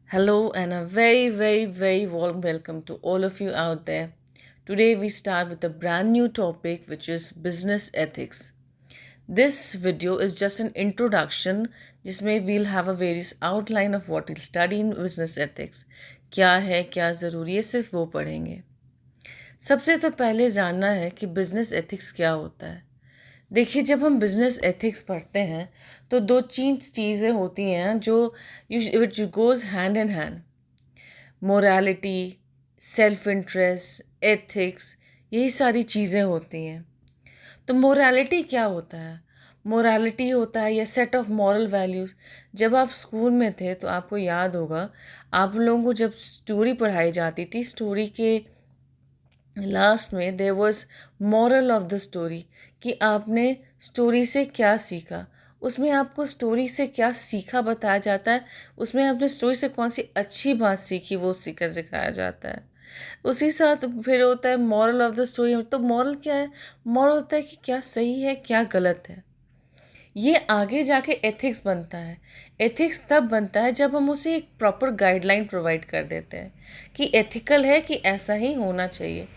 Hello, and a very, very, very warm welcome to all of you out there. Today, we start with a brand new topic, which is business ethics. This video is just an introduction, जिसमें we'll have a various outline of what we'll study in business ethics. क्या है, क्या ज़रूरी है, सिर्फ वो पढ़ेंगे. सबसे तो पहले जानना है कि बिजनेस एथिक्स क्या होता है. देखिए, जब हम बिजनेस एथिक्स पढ़ते हैं तो दो चीज़ें होती हैं जो विच goes hand in hand. Morality, self interest, ethics, यही सारी चीज़ें होती हैं. तो मोरालिटी क्या होता है? मोरालिटी होता है या सेट ऑफ मॉरल वैल्यूज़. जब आप स्कूल में थे तो आपको याद होगा, आप लोगों को जब स्टोरी पढ़ाई जाती थी, स्टोरी के लास्ट में there was moral of the story, कि आपने स्टोरी से क्या सीखा. उसमें आपको स्टोरी से क्या सीखा बताया जाता है. उसमें आपने स्टोरी से कौन सी अच्छी बात सीखी वो सीखा सिखाया जाता है. उसी साथ फिर होता है मॉरल ऑफ द स्टोरी. तो मॉरल क्या है? मॉरल होता है कि क्या सही है, क्या गलत है. ये आगे जाके एथिक्स बनता है. एथिक्स तब बनता है जब हम उसे एक प्रॉपर गाइडलाइन प्रोवाइड कर देते हैं कि एथिकल है, कि ऐसा ही होना चाहिए.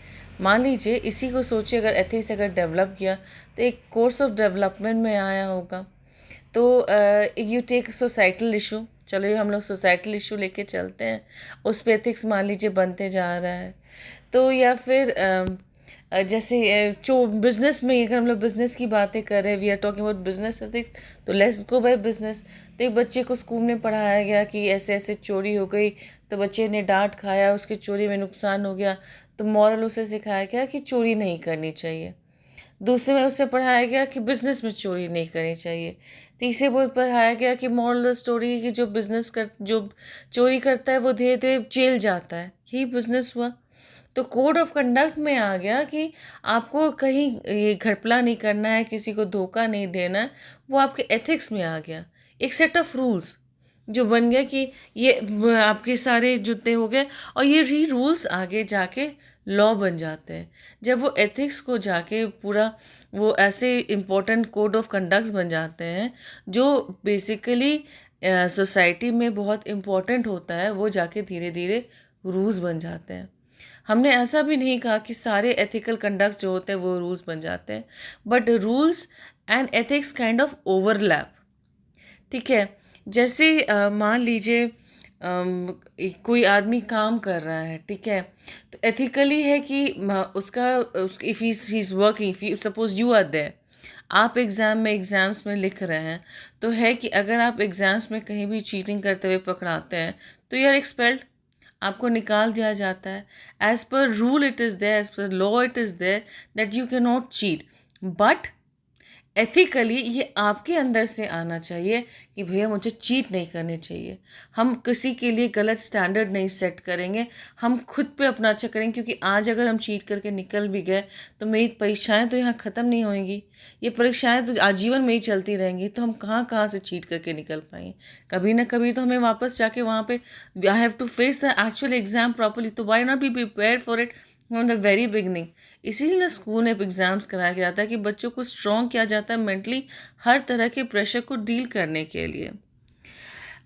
मान लीजिए, इसी को सोचिए, अगर एथिक्स अगर डेवलप किया तो एक कोर्स ऑफ डेवलपमेंट में आया होगा. तो यू टेक सोसाइटल इशू. चलो, ये हम लोग सोसाइटल इशू लेके चलते हैं. उस पे एथिक्स मान लीजिए बनते जा रहा है. तो या फिर जैसे जो बिज़नेस में, अगर हम लोग बिज़नेस की बातें कर रहे हैं, we are talking about business ethics, तो लेट्स गो बाय बिज़नेस. तो एक बच्चे को स्कूल में पढ़ाया गया कि ऐसे ऐसे चोरी हो गई, तो बच्चे ने डांट खाया, उसकी चोरी में नुकसान हो गया. तो मॉरल उसे सिखाया गया कि चोरी नहीं करनी चाहिए. दूसरे में उसे पढ़ाया गया कि बिज़नेस में चोरी नहीं करनी चाहिए. तीसरे में पढ़ाया गया कि मॉरल स्टोरी की जो चोरी करता है वो धीरे धीरे जेल जाता है. यही बिज़नेस हुआ. तो कोड ऑफ कंडक्ट में आ गया कि आपको कहीं ये घपला नहीं करना है, किसी को धोखा नहीं देना है. वो आपके एथिक्स में आ गया, एक सेट ऑफ रूल्स जो बन गया कि ये आपके सारे जुते हो गए. और ये ही रूल्स आगे जाके लॉ बन जाते हैं. जब वो एथिक्स को जाके पूरा वो ऐसे इम्पोर्टेंट कोड ऑफ कंडक्ट्स बन जाते हैं जो बेसिकली सोसाइटी में बहुत इम्पोर्टेंट होता है, वो जाके धीरे धीरे रूल्स बन जाते हैं. हमने ऐसा भी नहीं कहा कि सारे एथिकल कंडक्ट्स जो होते हैं वो रूल्स बन जाते हैं, but rules and ethics kind of overlap. ठीक है. जैसे मान लीजिए, कोई आदमी काम कर रहा है, ठीक है, तो एथिकली है कि if he is working, if suppose you are there, आप एग्ज़ाम्स में लिख रहे हैं, तो है कि अगर आप एग्ज़ाम्स में कहीं भी चीटिंग करते हुए पकड़ाते हैं तो यू आर एक्सपेल्ड. आपको निकाल दिया जाता है. As per rule it is there, as per law it is there that you can not cheat. But ethically ये आपके अंदर से आना चाहिए कि भैया मुझे चीट नहीं करनी चाहिए. हम किसी के लिए गलत स्टैंडर्ड नहीं सेट करेंगे. हम खुद पे अपना अच्छा करेंगे, क्योंकि आज अगर हम चीट करके निकल भी गए तो मेरी परीक्षाएं तो यहाँ ख़त्म नहीं होंगी. ये परीक्षाएं तो आजीवन में ही चलती रहेंगी. तो हम कहाँ कहाँ से चीट करके निकल पाएंगे. कभी ना कभी तो हमें वापस जाके वहाँ पे I have to face the actual exam properly. तो why not be prepare for it from the very beginning. इसीलिए स्कूल में एग्ज़ाम्स कराया जाता है कि बच्चों को स्ट्रॉन्ग किया जाता है मेंटली, हर तरह के प्रेशर को डील करने के लिए.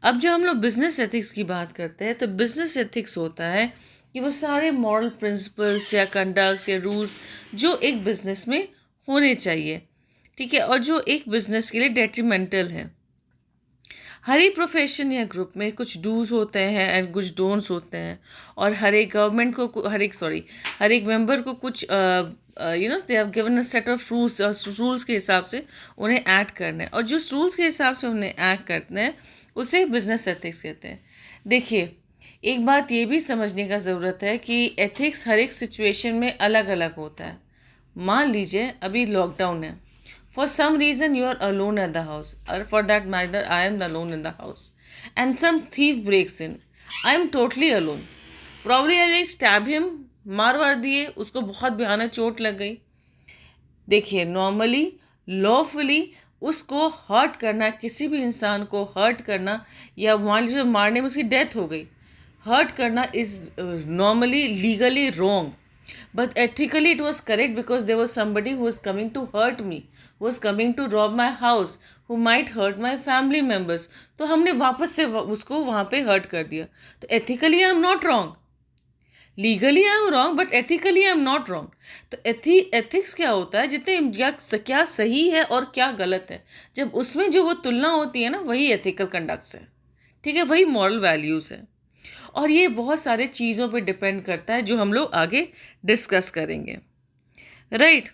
अब जब हम लोग बिजनेस एथिक्स की बात करते हैं, तो बिजनेस एथिक्स होता है कि वो सारे मॉरल प्रिंसिपल्स या कंडक्ट्स या रूल्स जो एक बिजनेस में होने चाहिए, ठीक है, और जो एक बिजनेस के लिए डेट्रीमेंटल है. हर एक प्रोफेशन या ग्रुप में कुछ डूज होते हैं एंड कुछ डोंट्स होते हैं. और हर एक मेंबर को कुछ they have given a set of rules, और रूल्स के हिसाब से उन्हें ऐड करना है. और जिस रूल्स के हिसाब से उन्हें ऐड करना है उसे बिजनेस एथिक्स कहते हैं. देखिए, एक बात ये भी समझने का ज़रूरत है कि एथिक्स हर एक सिचुएशन में अलग अलग होता है. मान लीजिए अभी लॉकडाउन है. For some reason, you are alone at the house, or for that matter, I am alone in the house, and some thief breaks in. I am totally alone. Probably I stab him, मार वार दिए, उसको बहुत भयानक चोट लग गई. देखिए, normally lawfully उसको हर्ट करना, किसी भी इंसान को हर्ट करना, या मान लीजिए मारने में उसकी डेथ हो गई, हर्ट करना is normally legally wrong. But ethically, it was correct because there was somebody who was coming to hurt me, who was coming to rob my house, who might hurt my family members. तो हमने वापस से उसको वहाँ पे hurt कर दिया। तो ethically I am not wrong, legally I am wrong, but ethically I am not wrong. तो एथिक्स क्या होता है, जितने क्या सही है और क्या गलत है, जब उसमें जो वो तुलना होती है ना, वही एथिकल कंडक्ट्स है। ठीक है, वही मॉरल वैल्यूज़ है। और ये बहुत सारे चीज़ों पे डिपेंड करता है जो हम लोग आगे डिस्कस करेंगे, राइट।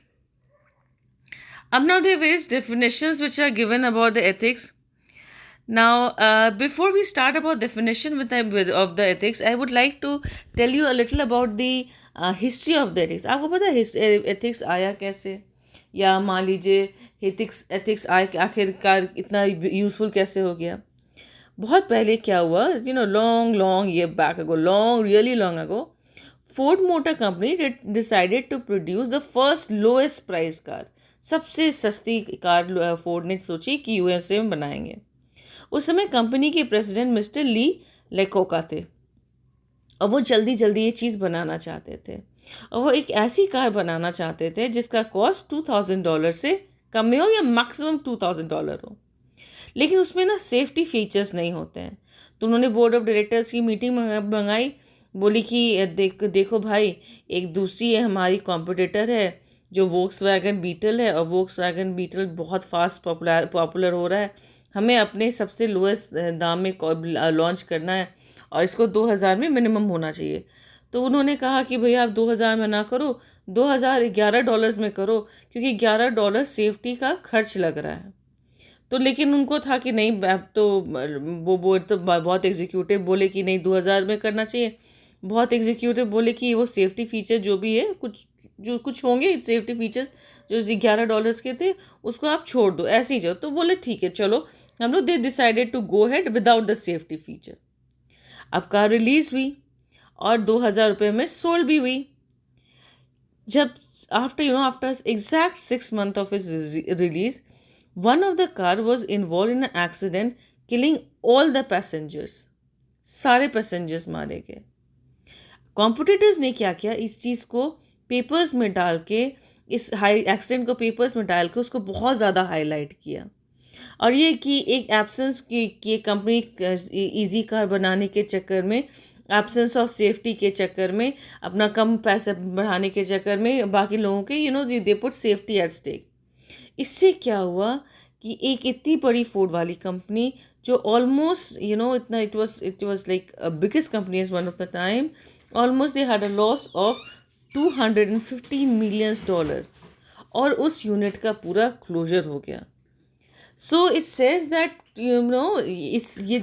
अब now there are various definitions which are given about the ethics. Now, before we start about definition of the ethics, I would like to tell you a little about the history of the ethics. आपको पता है ethics आया कैसे, या मान लीजिए ethics आखिरकार इतना यूजफुल कैसे हो गया। बहुत पहले क्या हुआ, long year back ago, really long ago, Ford Motor Company decided to produce the first lowest price car. सबसे सस्ती कार फोर्ड ने सोची कि यूएसए में बनाएंगे। उस समय कंपनी के प्रेसिडेंट मिस्टर ली लेकोका थे, और वो जल्दी जल्दी ये चीज़ बनाना चाहते थे। और वो एक ऐसी कार बनाना चाहते थे जिसका कॉस्ट $2000 से कम में हो, या मैक्सिमम $2000 हो, लेकिन उसमें ना सेफ्टी फीचर्स नहीं होते हैं। तो उन्होंने बोर्ड ऑफ डायरेक्टर्स की मीटिंग मंगाई, बोली कि देखो भाई, एक दूसरी है हमारी कॉम्पिटिटर है जो वोक्सवैगन बीटल है, और वोक्सवैगन बीटल बहुत फास्ट पॉपुलर हो रहा है। हमें अपने सबसे लोएस्ट दाम में लॉन्च करना है, और इसको 2000 में मिनिमम होना चाहिए। तो उन्होंने कहा कि भैया आप 2000 में ना करो, $11 में करो, क्योंकि $11 सेफ्टी का खर्च लग रहा है। तो लेकिन उनको था कि नहीं, अब तो वो तो बहुत एग्जीक्यूटिव बोले कि नहीं 2000 में करना चाहिए। बहुत एग्जीक्यूटिव बोले कि वो सेफ्टी फीचर जो भी है, कुछ होंगे सेफ्टी फीचर्स जो $11 के थे, उसको आप छोड़ दो, ऐसे ही जाओ। तो बोले ठीक है चलो, हम लोग they decided to go head without the safety feature. अब कार रिलीज हुई और $2000 में सोल्ड भी हुई। जब after exact 6 months of its release, one of the car was involved in an accident, killing all the passengers. सारे passengers मारे गए। कॉम्पिटिटर्स ने क्या किया, इस चीज़ को पेपर्स में डाल के, इस एक्सीडेंट को पेपर्स में डाल के उसको बहुत ज़्यादा हाईलाइट किया, और ये कि एक एब्सेंस की कंपनी इजी कार बनाने के चक्कर में, एब्सेंस ऑफ सेफ्टी के चक्कर में, अपना कम पैसे बढ़ाने के चक्कर में बाकी लोगों के they put safety at stake. इससे क्या हुआ कि एक इतनी बड़ी फूड वाली कंपनी जो ऑलमोस्ट इतना it was like biggest company is one of the time, almost they had a loss of $215 million, और उस यूनिट का पूरा क्लोजर हो गया। So it says that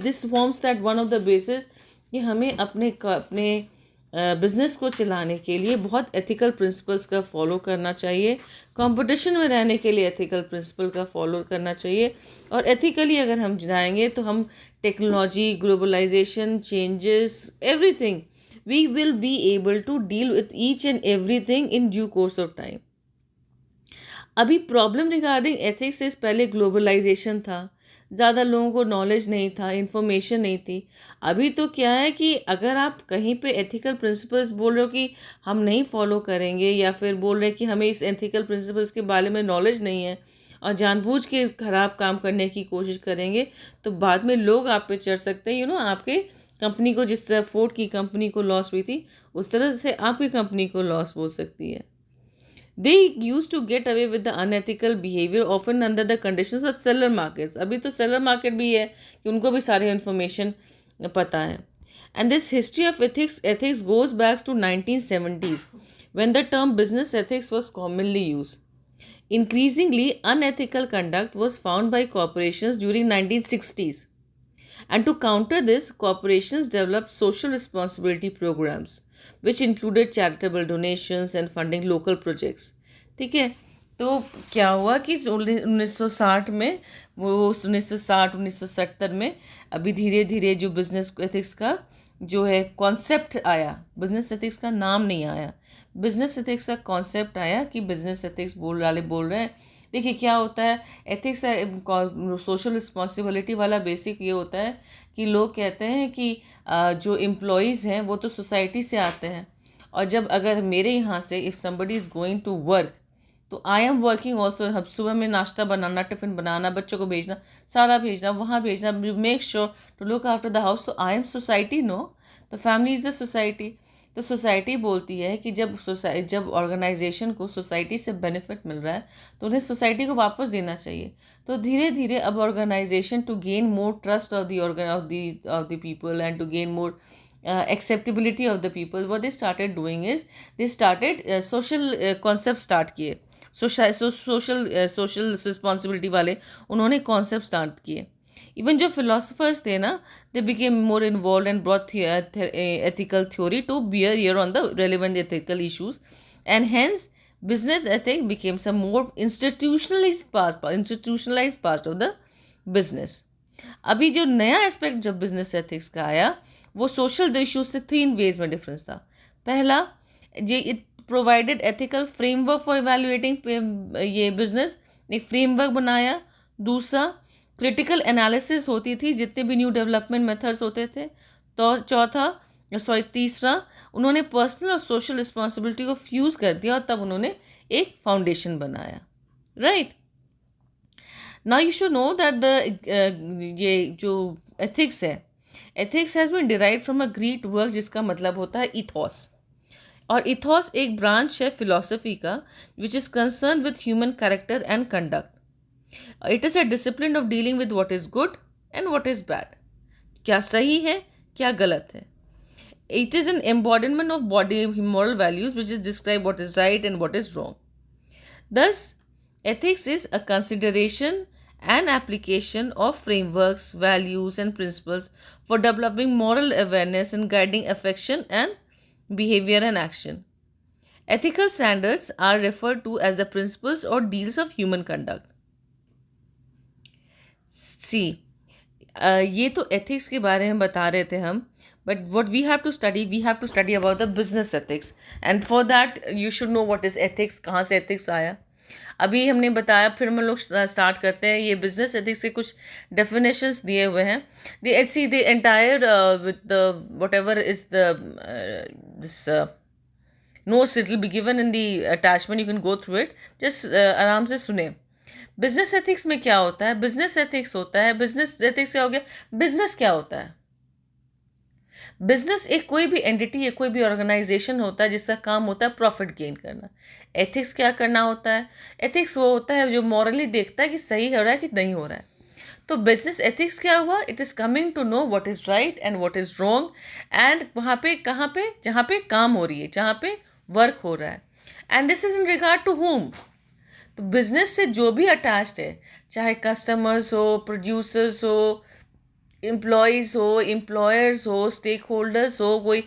this forms that one of the basis कि हमें अपने बिजनेस को चलाने के लिए बहुत एथिकल प्रिंसिपल्स का फॉलो करना चाहिए। कंपटीशन में रहने के लिए एथिकल प्रिंसिपल का फॉलो करना चाहिए, और एथिकली अगर हम जाएंगे तो हम technology, globalisation, changes, everything, we will be able to deal with each end everything in due course of time. अभी प्रॉब्लम रिगार्डिंग एथिक्स इस पहले ग्लोबलाइजेशन था, ज़्यादा लोगों को नॉलेज नहीं था, इन्फॉर्मेशन नहीं थी। अभी तो क्या है कि अगर आप कहीं पे एथिकल प्रिंसिपल्स बोल रहे हो कि हम नहीं फॉलो करेंगे, या फिर बोल रहे हैं कि हमें इस एथिकल प्रिंसिपल्स के बारे में नॉलेज नहीं है, और जानबूझ के ख़राब काम करने की कोशिश करेंगे, तो बाद में लोग आप पे चढ़ सकते हैं। आपके कंपनी को, जिस तरह फोर्ड की कंपनी को लॉस हुई थी, उस तरह से आपकी कंपनी को लॉस हो सकती है। They used to get away with the unethical behavior often under the conditions of seller markets. अभी तो seller market भी है कि उनको भी सारे information पता है. And this history of ethics goes back to 1970s when the term business ethics was commonly used. Increasingly, unethical conduct was found by corporations during 1960s. And to counter this, corporations developed social responsibility programs, which included charitable donations and funding local projects. ठीक है, तो क्या हुआ कि 1960 में, वो 1960-1970 में अभी धीरे धीरे जो बिजनेस एथिक्स का जो है कॉन्सेप्ट आया, बिजनेस एथिक्स का नाम नहीं आया, बिजनेस एथिक्स का कॉन्सेप्ट आया कि बिजनेस एथिक्स बोल रहे हैं। देखिए क्या होता है एथिक्स, सोशल रिस्पॉन्सिबिलिटी वाला बेसिक ये होता है कि लोग कहते हैं कि जो एम्प्लॉयज़ हैं वो तो सोसाइटी से आते हैं, और जब अगर मेरे यहाँ से if somebody is going to work, तो आई एम वर्किंग ऑल्सो, सुबह में नाश्ता बनाना, टिफ़िन बनाना, बच्चों को भेजना, सारा भेजना, वहाँ भेजना, make sure to look after the house. तो I am society, no, the family is the society. तो सोसाइटी बोलती है कि जब ऑर्गेनाइजेशन को सोसाइटी से बेनिफिट मिल रहा है तो उन्हें सोसाइटी को वापस देना चाहिए। तो धीरे धीरे अब organisation to gain more trust of the people and to gain more acceptability of the people, what they started doing is they started social concept start किए, सोशल रिस्पॉन्सिबिलिटी वाले उन्होंने कॉन्सेप्ट स्टार्ट किए। इवन जो philosophers थे ना, they became more involve and brought ethical theory to bear here on the relevant ethical issues, and hence business ethics became some more institutionalized part of the business. अभी जो नया aspect जब business ethics का आया, वो social issues से 3 veg में difference था। पहला, ये it provided ethical framework for evaluating ये बिजनेस, एक फ्रेमवर्क बनाया। दूसरा, क्रिटिकल एनालिसिस होती थी जितने भी न्यू डेवलपमेंट मेथड्स होते थे। तो तीसरा, उन्होंने पर्सनल और सोशल रिस्पॉन्सिबिलिटी को फ्यूज़ कर दिया और तब उन्होंने एक फाउंडेशन बनाया, right. Now you should know that ये जो एथिक्स है, ethics has been derived from a Greek word जिसका मतलब होता है इथॉस। और इथॉस एक ब्रांच है फिलॉसफी का which is concern with human character and conduct. It is a discipline of dealing with what is good and what is bad, क्या सही है क्या गलत है। It is an embodiment of body moral values which is describe what is right and what is wrong. Thus, ethics is a consideration and application of frameworks, values, and principles for developing moral awareness and guiding affection and behavior and action. Ethical standards are referred to as the principles or deals of human conduct. See, ये तो ethics के बारे में बता रहे थे हम, but what we have to study about the business ethics, and for that you should know what is ethics, कहाँ से ethics आया। अभी हमने बताया, फिर हम लोग स्टार्ट करते हैं। ये बिजनेस एथिक्स के कुछ डेफिनेशंस दिए हुए हैं। The entire with the what ever is the this notes, it will be given in the attachment, you can go through it, just आराम से सुने। बिजनेस एथिक्स में क्या होता है? बिजनेस एथिक्स होता है, बिजनेस एथिक्स क्या हो गया, बिजनेस क्या होता है? बिजनेस एक कोई भी एंटिटी या कोई भी ऑर्गेनाइजेशन होता है जिसका काम होता है प्रॉफिट गेन करना। एथिक्स क्या करना होता है? एथिक्स वो होता है जो मॉरली देखता है कि सही हो रहा है कि नहीं हो रहा है। तो बिजनेस एथिक्स क्या हुआ? It is coming to know what is right and what is wrong, and वहाँ पे कहाँ पे, जहाँ पे काम हो रही है, जहाँ पे वर्क हो रहा है, and this is in regard to home. तो बिजनेस से जो भी अटैच्ड है, चाहे कस्टमर्स हो, प्रोड्यूसर्स हो, एम्प्लॉयज़ हो, एम्प्लॉयर्स हो, स्टेक होल्डर्स हो, कोई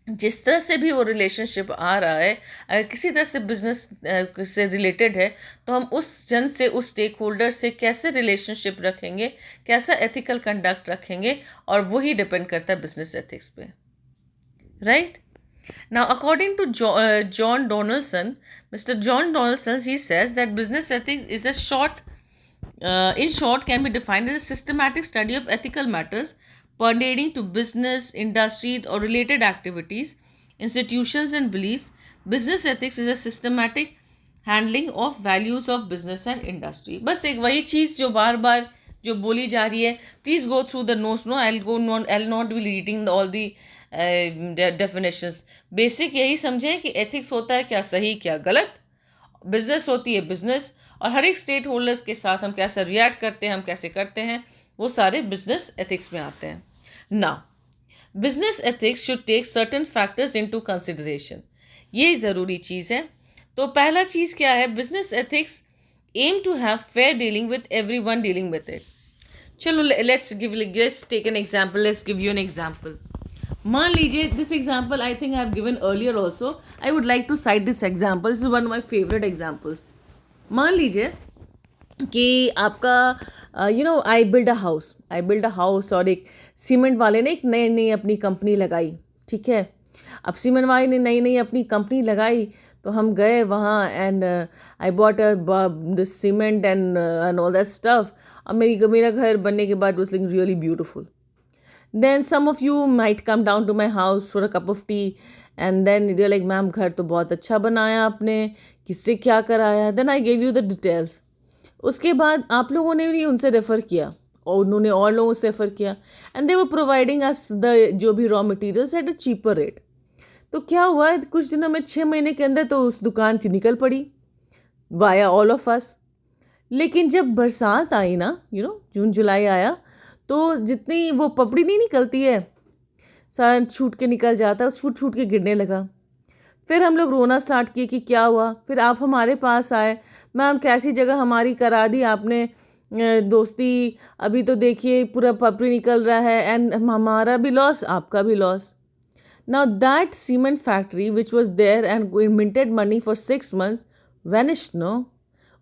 जिस तरह से भी वो रिलेशनशिप आ रहा है, अगर किसी तरह से बिजनेस से रिलेटेड है, तो हम उस जन से, उस स्टेक होल्डर से कैसे रिलेशनशिप रखेंगे, कैसा एथिकल कंडक्ट रखेंगे, और वही डिपेंड करता है बिजनेस एथिक्स पे, right. Now according to John Donaldson, mister John Donaldson, he says that business ethics is a short in short, can be defined as a systematic study of ethical matters pertaining to business, industry, or related activities, institutions, and beliefs. Business ethics is a systematic handling of values of business and industry. बस एक वही चीज़ जो बार बार जो बोली जा रही है। Please go through the notes, no I'll not be reading all the definitions. Basic यही समझें कि एथिक्स होता है क्या सही क्या गलत, बिजनेस होती है बिजनेस, और हर एक स्टेक होल्डर्स के साथ हम कैसे रिएक्ट करते हैं, हम कैसे करते हैं, वो सारे बिजनेस एथिक्स में आते हैं। Now business ethics should take certain factors into consideration, ये ज़रूरी चीज़ है। तो पहला चीज़ क्या है? Business ethics aim to have fair dealing with everyone dealing with it. चलो let's take an example, let's give you an example. मान लीजिए, this example I think I have given earlier also, I would like to cite this example, this is one of my favourite examples. मान लीजिए कि आपका I build a house, और एक cement वाले ने एक नई नई अपनी कंपनी लगाई, ठीक है। अब सीमेंट वाले ने नई नई अपनी कंपनी लगाई, तो हम गए वहाँ, and I bought this cement and all that stuff. अब मेरा घर बनने के बाद was looking really beautiful. Then some of you might come down to my house for a cup of tea and then they're like, ma'am घर तो बहुत अच्छा बनाया आपने, किससे क्या कराया, then I gave you the details. उसके बाद आप लोगों ने भी उनसे रेफ़र किया और उन्होंने और लोगों से रेफ़र किया and they were providing us the जो भी raw materials at a cheaper rate. तो क्या हुआ कुछ दिनों में 6 महीने के अंदर तो उस दुकान की निकल पड़ी वाया ऑल ऑफ अस. लेकिन जब बरसात आई ना जून जुलाई आया तो जितनी वो पपड़ी नहीं निकलती है सारा छूट के निकल जाता है, छूट छूट के गिरने लगा. फिर हम लोग रोना स्टार्ट किए कि क्या हुआ. फिर आप हमारे पास आए, मैम कैसी जगह हमारी करा दी आपने दोस्ती, अभी तो देखिए पूरा पपड़ी निकल रहा है एंड हमारा भी लॉस आपका भी loss. Now that cement factory which was there and minted money for 6 months vanished no.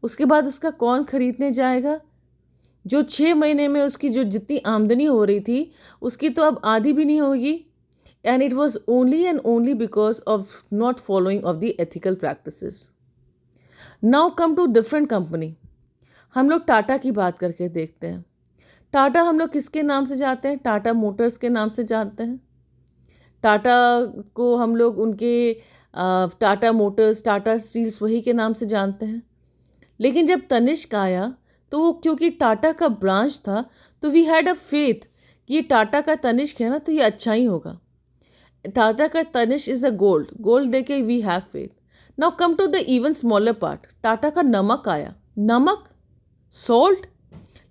उसके बाद उसका कौन खरीदने जाएगा. जो 6 महीने में उसकी जो जितनी आमदनी हो रही थी उसकी तो अब आधी भी नहीं होगी. And it was only and only because of not following of the ethical practices. Now come to different company. हम लोग टाटा की बात करके देखते हैं. टाटा हम लोग किसके नाम से जानते हैं? टाटा मोटर्स के नाम से जानते हैं. टाटा को हम लोग उनके टाटा मोटर्स, टाटा स्टील्स वही के नाम से जानते हैं. लेकिन जब तनिष्क आया तो वो क्योंकि टाटा का ब्रांच था तो वी हैड अ फेथ कि ये टाटा का तनिष्क है ना तो ये अच्छा ही होगा. टाटा का तनिष्क इज अ गोल्ड देके we have faith. Now come to the even smaller part. Tata का नमक आया, नमक सॉल्ट,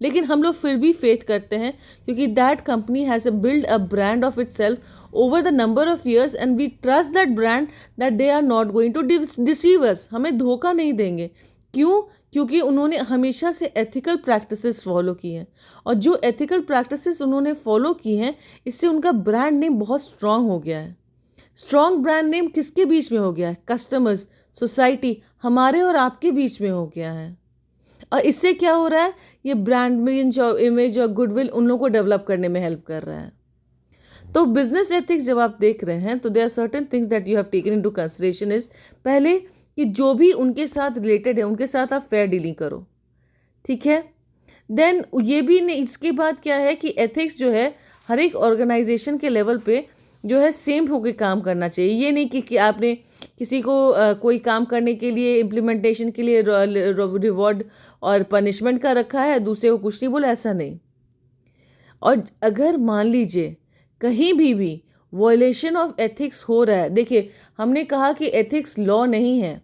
लेकिन हम लोग फिर भी फेथ करते हैं क्योंकि that company has build a brand of itself over the number of years and we trust that brand that they are not going to deceive us. हमें धोखा नहीं देंगे. क्यों? क्योंकि उन्होंने हमेशा से एथिकल प्रैक्टिसेस फॉलो की हैं और जो एथिकल प्रैक्टिसेस उन्होंने फॉलो की हैं इससे उनका ब्रांड नेम बहुत स्ट्रांग हो गया है. स्ट्रांग ब्रांड नेम किसके बीच में हो गया है? कस्टमर्स, सोसाइटी, हमारे और आपके बीच में हो गया है. और इससे क्या हो रहा है? ये ब्रांड इमेज और गुडविल उन लोगों को डेवलप करने में हेल्प कर रहा है. तो बिजनेस एथिक्स जब आप देख रहे हैं तो there are certain things that you have taken into consideration. इज पहले कि जो भी उनके साथ रिलेटेड है उनके साथ आप फेयर डीलिंग करो, ठीक है. देन ये भी नहीं, इसके बाद क्या है कि एथिक्स जो है हर एक ऑर्गेनाइजेशन के लेवल पे जो है सेम होकर काम करना चाहिए. ये नहीं कि आपने किसी को कोई काम करने के लिए इम्प्लीमेंटेशन के लिए रिवॉर्ड और पनिशमेंट का रखा है, दूसरे को कुछ नहीं बोला, ऐसा नहीं. और अगर मान लीजिए कहीं भी वॉयलेशन ऑफ एथिक्स हो रहा है, देखिए हमने कहा कि एथिक्स लॉ नहीं है,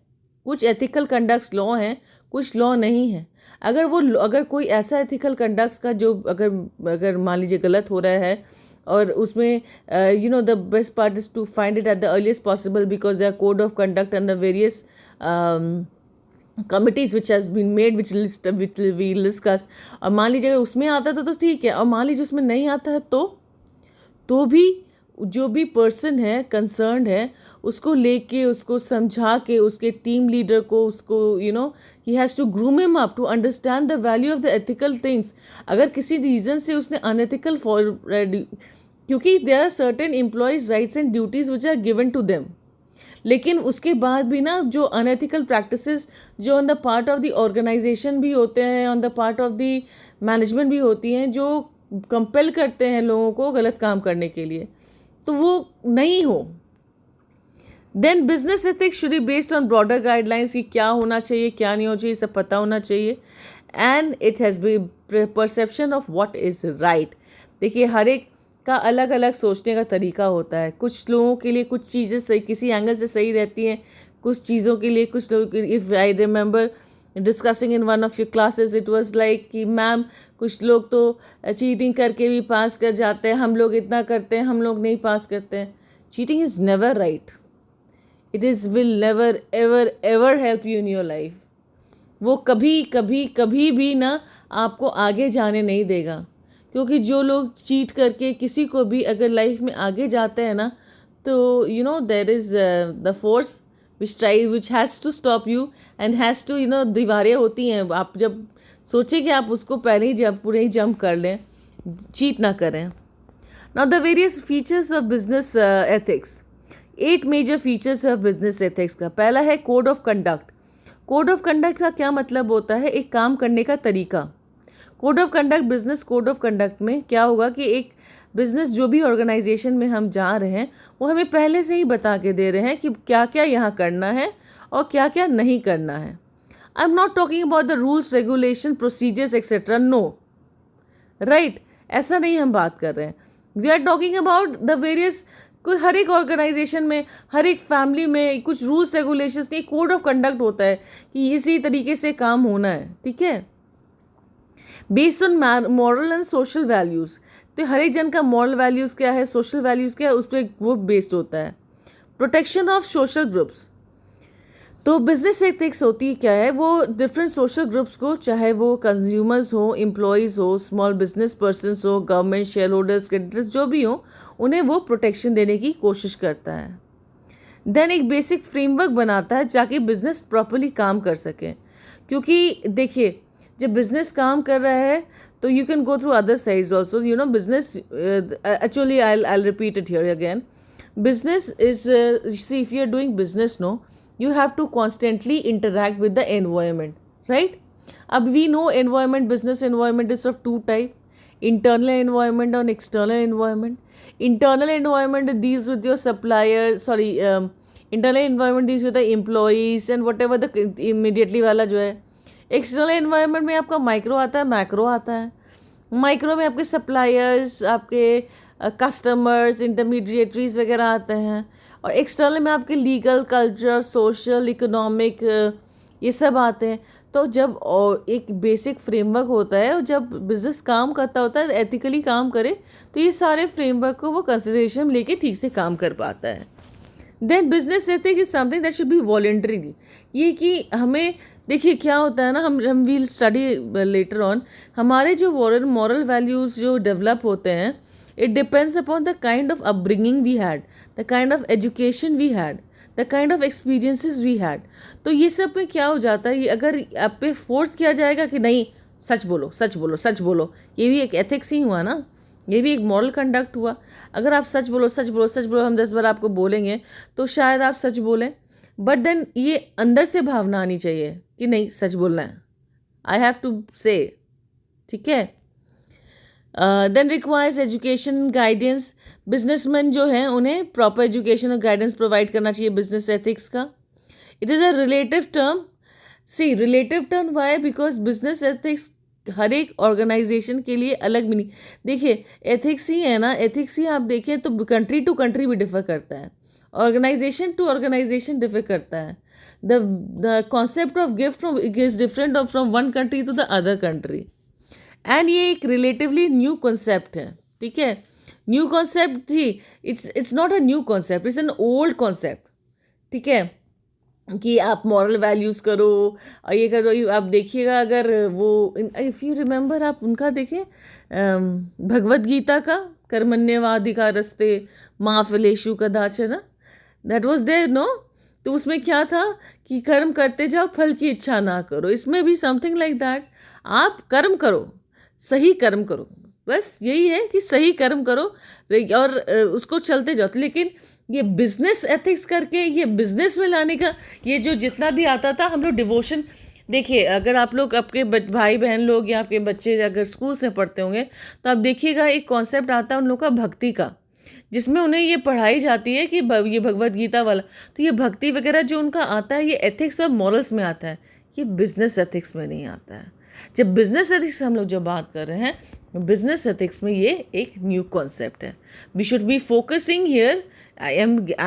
कुछ एथिकल कंडक्ट्स लॉ हैं, कुछ लॉ नहीं है. अगर कोई ऐसा एथिकल कंडक्ट्स का जो अगर मान लीजिए गलत हो रहा है और उसमें the best part is to find it at the earliest possible because there code of conduct and the various committees which has been made which we discuss. और मान लीजिए अगर उसमें आता है तो ठीक है, और मान लीजिए उसमें नहीं आता है तो भी जो भी पर्सन है कंसर्न है उसको लेके उसको समझा के उसके टीम लीडर को उसको ही has to groom him up to understand the value of the ethical things. अगर किसी रीज़न से उसने अनएथिकल क्योंकि there are certain employees rights and duties which are given to them, लेकिन उसके बाद भी ना जो अनएथिकल प्रैक्टिसेस जो on the part of the organisation भी होते हैं, on the part of the management भी होती हैं, जो कंपेल करते हैं लोगों को गलत काम करने के लिए, तो वो नहीं हो. Then business ethics should be based on broader guidelines कि क्या होना चाहिए क्या नहीं होना चाहिए, सब पता होना चाहिए. And it has be perception of what is right. देखिए हर एक का अलग अलग सोचने का तरीका होता है. कुछ लोगों के लिए कुछ चीज़ें सही किसी एंगल से सही रहती हैं, कुछ चीज़ों के लिए कुछ लोग. If I remember discussing in one of your classes it was like कि मैम कुछ लोग तो चीटिंग करके भी पास कर जाते हैं, हम लोग इतना करते हैं, हम लोग नहीं पास करते हैं. Cheating is never write. It is will never ever ever help you in your life. वो कभी कभी कभी भी ना आपको आगे जाने नहीं देगा. क्योंकि जो लोग चीट करके किसी को भी अगर लाइफ में आगे जाते हैं ना तो there is the force which has to stop you and has to दीवारें होती हैं. आप जब सोचें कि आप उसको पहले ही पूरे ही जंप कर लें, चीट ना करें. Now the various features of business ethics. 8 major features of business ethics का पहला है code of conduct. Code of conduct का क्या मतलब होता है? एक काम करने का तरीका. Code of conduct, business code of conduct में क्या होगा कि एक बिजनेस जो भी ऑर्गेनाइजेशन में हम जा रहे हैं वो हमें पहले से ही बता के दे रहे हैं कि क्या क्या यहाँ करना है और क्या क्या नहीं करना है. I am not talking about the rules, regulation, procedures etcetera, no, right, ऐसा नहीं हम बात कर रहे हैं. We are talking about the various, हर एक ऑर्गेनाइजेशन में, हर एक फैमिली में कुछ रूल्स रेगुलेशंस नहीं, कोड ऑफ कंडक्ट होता है कि इसी तरीके से काम होना है. ठीक है, based on moral and social values. तो हर एक जन का मॉरल वैल्यूज़ क्या है, सोशल वैल्यूज़ क्या है, उस पर वो बेस्ड होता है. Protection of social groups. तो बिजनेस एथिक्स होती क्या है, वो डिफरेंट सोशल ग्रुप्स को, चाहे वो कंज्यूमर्स हो, एम्प्लॉयज़ हो, स्मॉल बिजनेस पर्सनस हो, गवर्नमेंट, शेयर होल्डर्स, क्रेडिटर्स, जो भी हो, उन्हें वो प्रोटेक्शन देने की कोशिश करता है. देन एक बेसिक फ्रेमवर्क बनाता है ताकि बिजनेस प्रॉपरली काम कर सके. क्योंकि देखिए, जब बिजनेस काम कर रहा है तो you can go through other sides also, you know. Business actually I repeat it here again. Business is, see, if you are doing business, no, you have to constantly interact with the environment, right? Ab we know environment, business environment is of two type: internal environment and external environment. Internal environment deals with your suppliers, sorry, internal environment deals with the employees and whatever the immediately वाला जो है. External environment में आपका micro आता है, macro आता है. Micro में आपके सप्लायर्स, आपके कस्टमर्स, इंटरमीडिएटरीज वगैरह आते हैं. और एक्सटर्नल में आपके लीगल, कल्चर, सोशल, इकोनॉमिक, ये सब आते हैं. तो जब एक बेसिक फ्रेमवर्क होता है और जब बिजनेस काम करता होता है, एथिकली काम करे, तो ये सारे फ्रेमवर्क को वो कंसिडरेशन में लेके ठीक से काम कर पाता है. Then business ethic is something that should be voluntary. ये कि हमें, देखिए क्या होता है ना, हम विल स्टडी लेटर ऑन, हमारे जो मॉरल वैल्यूज़ जो डेवलप होते हैं, it depends upon the kind of upbringing we had, the kind of education we had, the kind of experiences we had. तो ये सब में क्या हो जाता है, ये अगर आप पे फोर्स किया जाएगा कि नहीं सच बोलो, सच बोलो, सच बोलो, ये भी एक एथिक्स ही हुआ ना, ये भी एक मॉरल कंडक्ट हुआ. अगर आप सच बोलो, सच बोलो, सच बोलो, हम 10 बार आपको बोलेंगे तो शायद आप सच बोलें, बट देन ये अंदर से भावना आनी चाहिए कि नहीं सच बोलना है, आई हैव टू से. ठीक है. Then requires education, guidance. Businessman जो हैं उन्हें प्रॉपर एजुकेशन और गाइडेंस प्रोवाइड करना चाहिए बिजनेस एथिक्स का. It is a relative term. See, relative term why, because business ethics हर एक ऑर्गेनाइजेशन के लिए अलग मीनिंग. देखिए एथिक्स ही है ना, एथिक्स ही आप देखिए तो कंट्री टू कंट्री भी डिफर करता है, ऑर्गेनाइजेशन टू ऑर्गेनाइजेशन डिफर करता है. The concept of gift from is different from one country to the other country. And ये एक रिलेटिवली न्यू कॉन्सेप्ट है. ठीक है, न्यू कॉन्सेप्ट थी, it's not a new concept, it's an old concept. ठीक है, कि आप मॉरल वैल्यूज़ करो और ये करो. आप देखिएगा, अगर वो इफ़ यू रिमेंबर, आप उनका देखिए भगवद गीता का कर्मण्येवाधिकारस्ते मा फलेषु कदाचन, दैट वाज देयर, नो. तो उसमें क्या था कि कर्म करते जाओ, फल की इच्छा ना करो. इसमें भी समथिंग लाइक दैट, आप कर्म करो, सही कर्म करो, बस यही है कि सही कर्म करो और उसको चलते जाओ. लेकिन ये बिजनेस एथिक्स करके ये बिजनेस में लाने का, ये जो जितना भी आता था, हम लोग डिवोशन, देखिए अगर आप लोग आपके भाई बहन लोग या आपके बच्चे अगर स्कूल से पढ़ते होंगे तो आप देखिएगा एक कॉन्सेप्ट आता है उन लोग का भक्ति का, जिसमें उन्हें ये पढ़ाई जाती है कि ये भगवद गीता वाला. तो ये भक्ति वगैरह जो उनका आता है, ये एथिक्स और मॉरल्स में आता है, ये बिजनेस एथिक्स में नहीं आता है. जब बिजनेस एथिक्स हम लोग जब बात कर रहे हैं, बिजनेस एथिक्स में ये एक न्यू कॉन्सेप्ट है. We should be focusing here. I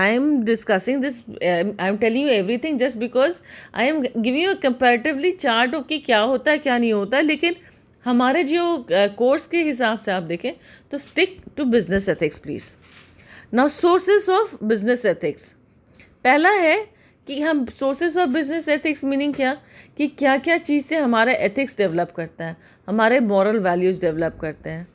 am discussing this. I am telling you everything just because I am giving you a comparatively chart of कि क्या होता है क्या नहीं होता है. लेकिन हमारे जो कोर्स के हिसाब से आप देखें तो stick to business ethics please. Now sources of business ethics. पहला है कि हम sources of business ethics meaning क्या, कि क्या क्या चीज़ से हमारा एथिक्स डेवलप करता है, हमारे मॉरल वैल्यूज़ डेवलप करते हैं.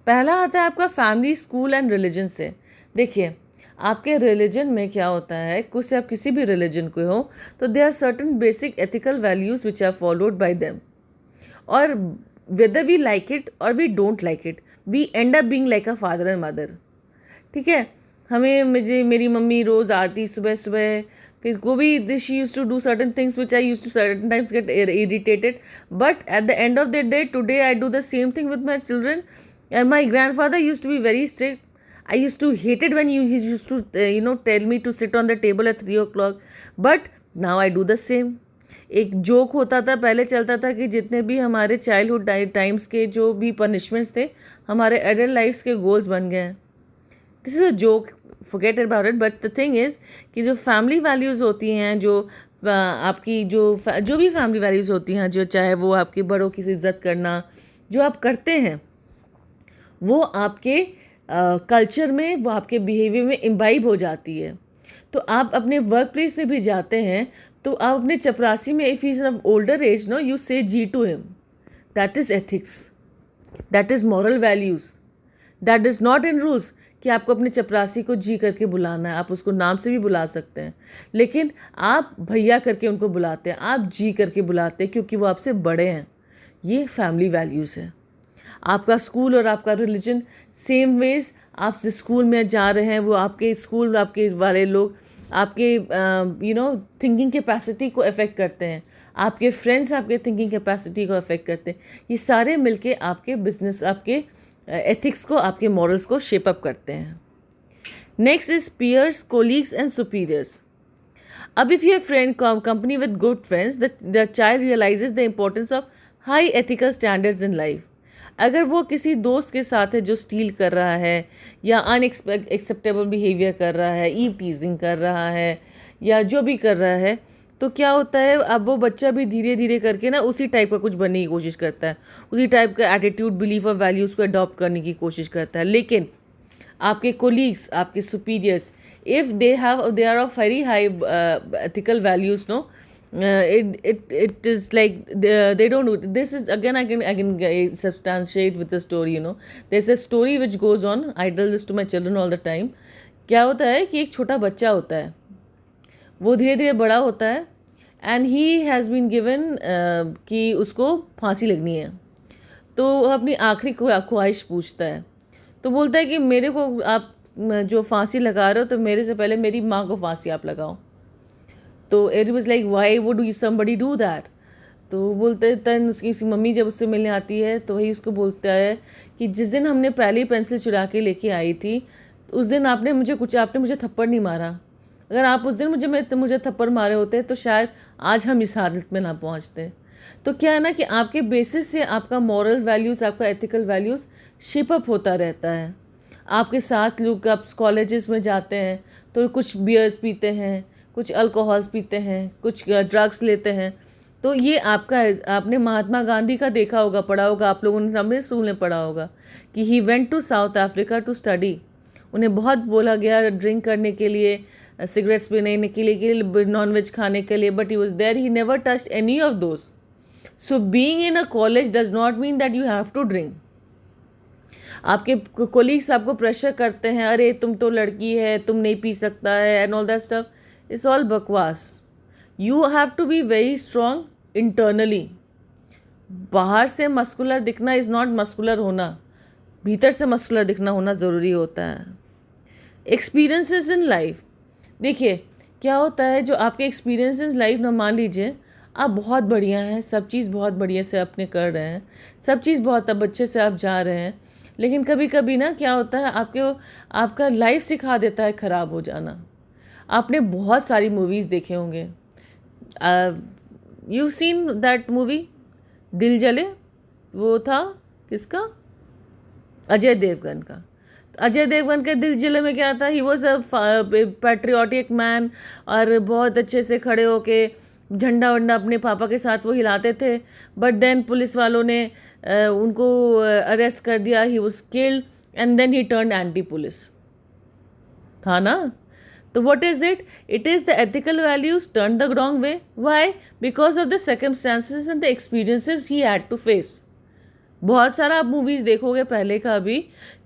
पहला आता है आपका फैमिली, स्कूल एंड रिलीजन से. देखिए आपके रिलीजन में क्या होता है, कुछ आप किसी भी रिलीजन को हो तो they are certain basic ethical values which are followed by them, और वेदर वी लाइक इट और we don't like it, we end up being like a father and mother. ठीक है, मेरी मम्मी रोज़ आती सुबह सुबह, फिर वो भी she use to do certain things which I use to certain times get irritated, but at the end of the day today I do the same thing with my children. And my grandfather used to be very strict. I used to hate it when he used to, tell me to sit on the table at 3 o'clock. But now I do the same. एक joke होता था, पहले चलता था कि जितने भी हमारे चाइल्डहुड टाइम्स के जो भी पनिशमेंट्स थे, हमारे एडल्ट लाइफ्स के गोल्स बन गए हैं. This is a joke, forget about it. But the thing is कि जो फैमिली वैल्यूज़ होती हैं, जो आपकी जो भी फैमिली वैल्यूज़ होती हैं, जो चाहे वो आपके बड़ों की इज्जत करना, जो आप करते हैं, वो आपके कल्चर में, वो आपके बिहेवियर में इम्बाइब हो जाती है. तो आप अपने वर्क प्लेस में भी जाते हैं तो आप अपने चपरासी में, if is of older age, no, you say ji to him. That is ethics, that is moral values. That is not in rules कि आपको अपने चपरासी को जी करके बुलाना है. आप उसको नाम से भी बुला सकते हैं, लेकिन आप भैया करके उनको बुलाते हैं, आप जी करके बुलाते हैं, क्योंकि वो आपसे बड़े हैं. ये फैमिली वैल्यूज़ है. आपका स्कूल और आपका रिलीजन सेम वेज. आप जिस स्कूल में जा रहे हैं, वो आपके स्कूल, आपके वाले लोग आपके थिंकिंग कैपेसिटी को अफेक्ट करते हैं. आपके फ्रेंड्स आपके थिंकिंग कैपेसिटी को अफेक्ट करते हैं. ये सारे मिलके आपके बिजनेस, आपके एथिक्स को, आपके मॉरल्स को शेप अप करते हैं. Next is peers, colleagues and superiors. अब if you friend company with good friends, the child realizes the importance of high ethical standards in life. अगर वो किसी दोस्त के साथ है जो स्टील कर रहा है, या अनएक्सेप्टेबल बिहेवियर कर रहा है, ईव टीजिंग कर रहा है, या जो भी कर रहा है, तो क्या होता है, अब वो बच्चा भी धीरे धीरे करके ना उसी टाइप का कुछ बनने की कोशिश करता है, उसी टाइप का एटीट्यूड, बिलीफ और वैल्यूज़ को अडॉप्ट करने की कोशिश करता है. लेकिन आपके कोलीग्स, आपके superiors, if they are of very high ethical values, no, it is like they don't do this. Is again, I can substantiate with the story. There's a story which goes on. I tell this to my children all the time. क्या होता है कि एक छोटा बच्चा होता है, वो धीरे धीरे बड़ा होता है, and he has been given कि उसको फांसी लगनी है. तो वो अपनी आखिरी ख्वाहिश पूछता है. तो बोलता है कि मेरे को आप जो फांसी लगा रहे हो, तो मेरे से पहले मेरी माँ को फांसी आप लगाओ. तो it was like, why would somebody do that. तो बोलते तन उसकी मम्मी जब उससे मिलने आती है, तो वही उसको बोलता है कि जिस दिन हमने पहली पेंसिल चुरा के लेके आई थी, उस दिन आपने मुझे थप्पड़ नहीं मारा. अगर आप उस दिन मुझे थप्पड़ मारे होते तो शायद आज हम इस हालत में ना पहुंचते. तो क्या है ना कि आपके बेसिस से आपका मॉरल वैल्यूज़, आपका एथिकल वैल्यूज़ शेप अप होता रहता है. आपके साथ लोग, आप कॉलेजेस में जाते हैं तो कुछ बियर्स पीते हैं, कुछ अल्कोहल्स पीते हैं, कुछ ड्रग्स लेते हैं. तो ये आपका है. आपने महात्मा गांधी का देखा होगा, पढ़ा होगा, आप लोगों ने सामने स्कूल में पढ़ा होगा कि he went to South Africa to study. उन्हें बहुत बोला गया ड्रिंक करने के लिए, सिगरेट्स पीने के लिए, नॉन वेज खाने के लिए, but he was there. He never touched any of those. So being in a college does not mean that you have to drink. आपके कोलीग्स आपको प्रेशर करते हैं, अरे तुम तो लड़की है, तुम नहीं पी सकता है, and all that stuff. It's all बकवास. You have to be very strong internally. बाहर से मस्कुलर दिखना इज़ नॉट मस्कुलर होना. भीतर से मस्कुलर दिखना होना ज़रूरी होता है. Experiences in life. देखिए क्या होता है, जो आपके एक्सपीरियंसेस लाइफ ना, मान लीजिए आप बहुत बढ़िया हैं, सब चीज़ बहुत बढ़िया से अपने कर रहे हैं, सब चीज़ बहुत अब अच्छे से आप जा रहे हैं, लेकिन कभी कभी ना क्या होता है, आपका लाइफ सिखा देता है ख़राब हो जाना. आपने बहुत सारी मूवीज़ देखे होंगे. यू सीन दैट मूवी दिल जले. वो था किसका? अजय देवगन का. अजय देवगन के दिल जले में क्या था, he was a patriotic man, और बहुत अच्छे से खड़े होके झंडा वंडा अपने पापा के साथ वो हिलाते थे. बट देन पुलिस वालों ने उनको अरेस्ट कर दिया. He was killed and then he turn anti police. था ना? तो what is it? It is the ethical values turned the wrong way. Why? Because of the circumstances and the experiences he had to face. बहुत सारा आप movies देखोगे पहले का भी,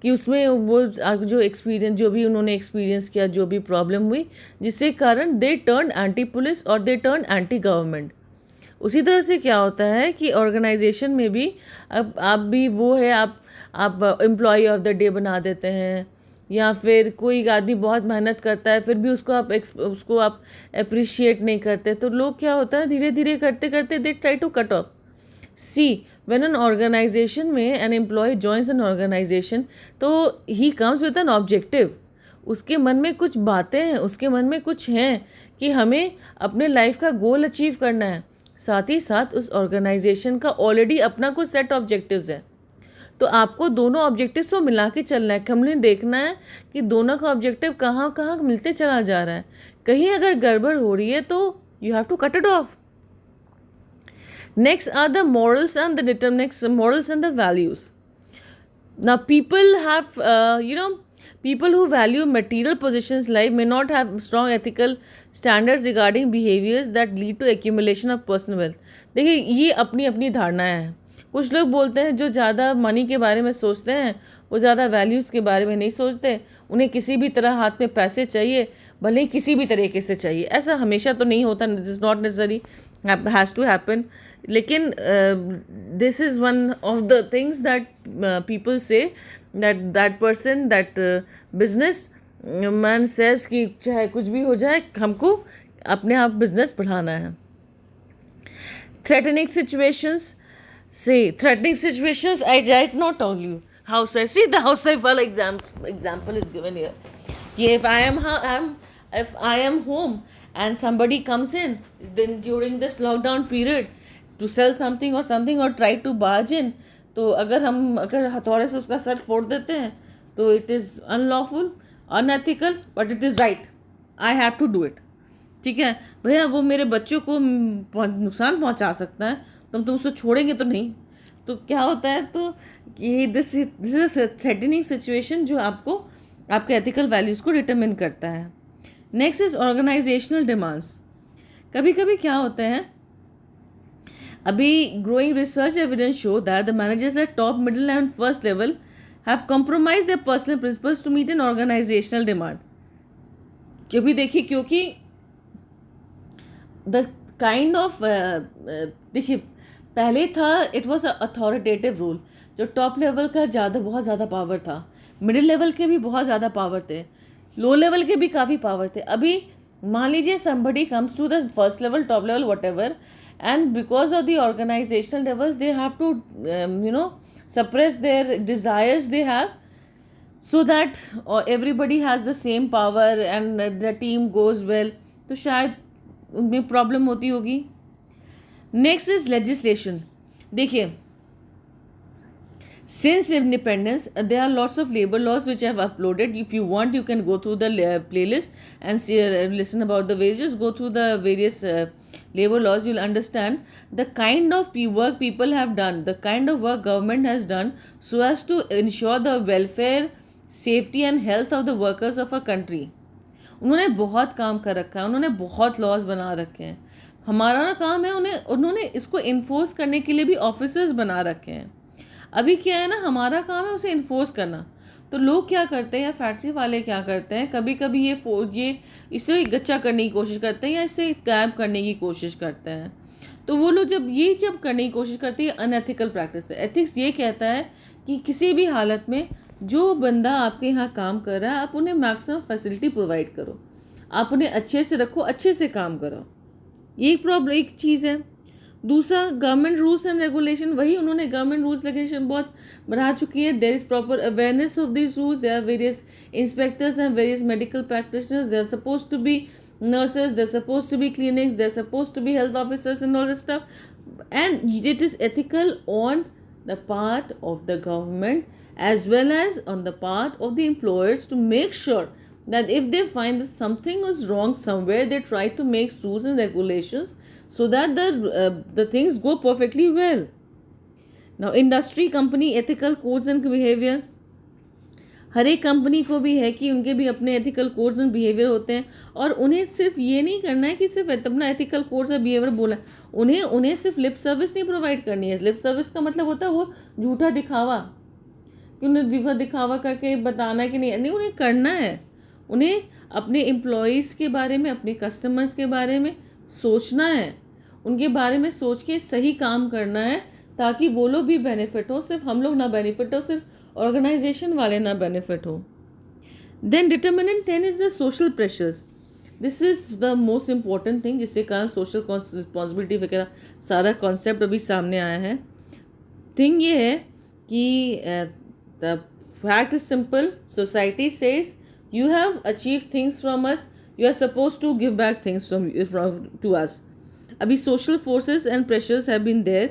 कि उसमें वो जो एक्सपीरियंस, जो भी उन्होंने एक्सपीरियंस किया, जो भी प्रॉब्लम हुई, जिसके कारण दे टर्न एंटी पुलिस और दे टर्न एंटी गवर्नमेंट. उसी तरह से क्या होता है कि ऑर्गेनाइजेशन में भी अब आप भी वो है, आप एम्प्लॉय ऑफ द डे बना देते हैं, या फिर कोई आदमी बहुत मेहनत करता है, फिर भी उसको आप अप्रिशिएट नहीं करते. तो लोग क्या होता है, धीरे धीरे करते करते they try to cut off. See when an organization में an employ joins an organization, तो he comes with an objective. उसके मन में कुछ बातें हैं, उसके मन में कुछ हैं कि हमें अपने लाइफ का गोल अचीव करना है। साथ ही साथ उस ऑर्गेनाइजेशन का ऑलरेडी अपना कुछ सेट ऑब्जेक्टिव्स है। तो आपको दोनों ऑब्जेक्टिव्स को मिला के चलना है। हमने देखना है कि दोनों का ऑब्जेक्टिव कहाँ कहाँ मिलते चला जा रहा है। कहीं अगर गड़बड़ हो रही है तो you have to cut it off. Next are the morals and the next morals and the values. Now people have people who value material possessions life may not have strong ethical standards regarding behaviors that lead to accumulation of personal wealth. देखिए ये अपनी अपनी धारणाएं हैं। कुछ लोग बोलते हैं जो ज़्यादा मनी के बारे में सोचते हैं वो ज़्यादा वैल्यूज़ के बारे में नहीं सोचते। उन्हें किसी भी तरह हाथ में पैसे चाहिए, भले ही किसी भी तरीके से चाहिए। ऐसा हमेशा तो नहीं होता, this is not necessary has to happen. लेकिन this is one of the things that people say that person that business man says कि चाहे कुछ भी हो जाए हमको अपने आप बिजनेस बढ़ाना है। Threatening situations. See, threatening situations, I right now told you. Housewife. See, the housewife wala example is given here. If I am home and somebody comes in then during this lockdown period to sell something or try to barge in, तो अगर हथौड़े से उसका sir फोड़ देते हैं तो it is unlawful, unethical, but it is right. I have to do it. ठीक है भैया, वो मेरे बच्चों को नुकसान पहुंचा सकता है तो तुम उसको छोड़ेंगे तो नहीं। तो क्या होता है, तो ये दिस इज थ्रेटनिंग सिचुएशन जो आपको आपके एथिकल वैल्यूज़ को डिटरमिन करता है। Next is organisational demands. कभी कभी क्या होते हैं, अभी growing research evidence show that the managers at top middle and first level have compromise their personal principles to meet an organisational demand. क्योंकि देखिए, क्योंकि द काइंड ऑफ देखिए पहले था it was a authoritative rule, जो top level का बहुत ज़्यादा पावर था, मिडिल लेवल के भी बहुत ज़्यादा पावर थे, लो लेवल के भी काफ़ी पावर थे। अभी मान लीजिए somebody comes to the first level, top level, whatever, and because of the organizational levels they have to suppress their desires they have, so that everybody has the same power and the team goes well. तो शायद उनमें problem होती होगी। Next is legislation. देखिए, since independence there are lots of labor laws which I have uploaded. If you want you can go through the playlist and see, listen about the wages, go through the various labor laws. You'll understand the kind of work people have done, the kind of work government has done so as to ensure the welfare, safety and health of the workers of a country. उन्होंने बहुत काम कर रखा है, उन्होंने बहुत laws बना रखे हैं। हमारा ना काम है उन्होंने इसको इन्फोर्स करने के लिए भी ऑफिसर्स बना रखे हैं। अभी क्या है ना, हमारा काम है उसे इन्फोर्स करना। तो लोग क्या करते हैं, या फैक्ट्री वाले क्या करते हैं, कभी कभी ये इसे गच्चा करने की कोशिश करते हैं या इसे गायब करने की कोशिश करते हैं। तो वो लोग जब करने की कोशिश करते हैं, अनएथिकल प्रैक्टिस है। एथिक्स ये कहता है कि किसी भी हालत में जो बंदा आपके यहाँ काम कर रहा है आप उन्हें मैक्सिमम फैसिलिटी प्रोवाइड करो, आप उन्हें अच्छे से रखो, अच्छे से काम करो। ये एक चीज़ है। दूसरा, गवर्नमेंट रूल्स एंड रेगुलेशन। वही उन्होंने गवर्नमेंट रूल्स रेगुलेशन बहुत बढ़ा चुकी है। There is proper awareness of this rules. There are various inspectors and various medical practitioners. They are suppose to be nurses, they're supposed to be clinics, they're supposed to be health officers and all that stuff. And it is ethical on the part of the government as well as on the part of the employers to make sure that if they find that something is wrong somewhere, they try to make rules and regulations so that the things go perfectly well. Now industry, company ethical codes and behavior. हर एक company को भी है कि उनके भी अपने ethical codes and behaviour होते हैं, और उन्हें सिर्फ ये नहीं करना है कि सिर्फ अपना एथिकल कोड्स और बिहेवियर बोला, उन्हें सिर्फ लिप सर्विस नहीं प्रोवाइड करनी है। लिप सर्विस का मतलब होता है वो झूठा दिखावा, कि उन्हें दिखावा करके बताना है कि नहीं उन्हें करना है। उन्हें अपने एम्प्लॉयज़ के बारे में, अपने कस्टमर्स के बारे में सोचना है, उनके बारे में सोच के सही काम करना है, ताकि वो लोग भी बेनिफिट हो, सिर्फ हम लोग ना बेनिफिट हो, सिर्फ ऑर्गेनाइजेशन वाले ना बेनिफिट हो। Then determinant 10 is the social pressures. This is the most important thing, जिसके कारण सोशल रिस्पॉन्सिबिलिटी वगैरह सारा कॉन्सेप्ट अभी सामने आया है। थिंग ये है कि the fact is simple. Society says you have achieved things from us, you are supposed to give back things from to us. अभी social forces and pressures have been there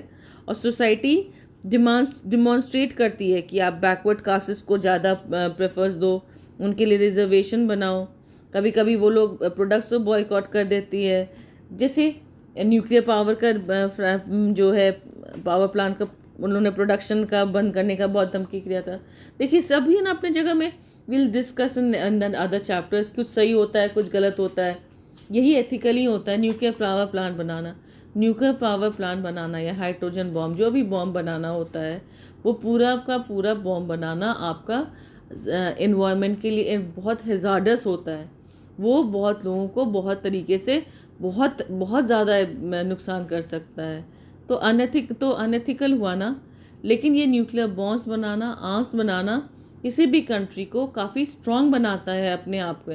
और society demonstrate करती है कि आप backward castes को ज़्यादा prefers दो, उनके लिए रिजर्वेशन बनाओ. कभी कभी वो लोग प्रोडक्ट्स को बॉयकॉट कर देती है. जैसे न्यूक्लियर पावर का जो है पावर प्लांट का उन्होंने प्रोडक्शन का बंद करने का बहुत धमकी किया था. देखिए सभी ना अपने जगह में will discuss in other chapters. कुछ सही होता है, कुछ गलत होता है. यही एथिकली होता है. न्यूक्लियर पावर प्लांट बनाना या हाइड्रोजन बॉम्ब, जो भी बॉम्ब बनाना होता है, वो पूरा का पूरा बॉम्ब बनाना आपका इन्वायरमेंट के लिए बहुत हेजार्डस होता है. वो बहुत लोगों को बहुत तरीके से बहुत बहुत ज़्यादा नुकसान कर सकता है. तो अनएथिकल हुआ ना. लेकिन ये न्यूक्लियर बॉम्ब्स बनाना, आर्म्स बनाना किसी भी कंट्री को काफ़ी स्ट्रॉन्ग बनाता है अपने आप को,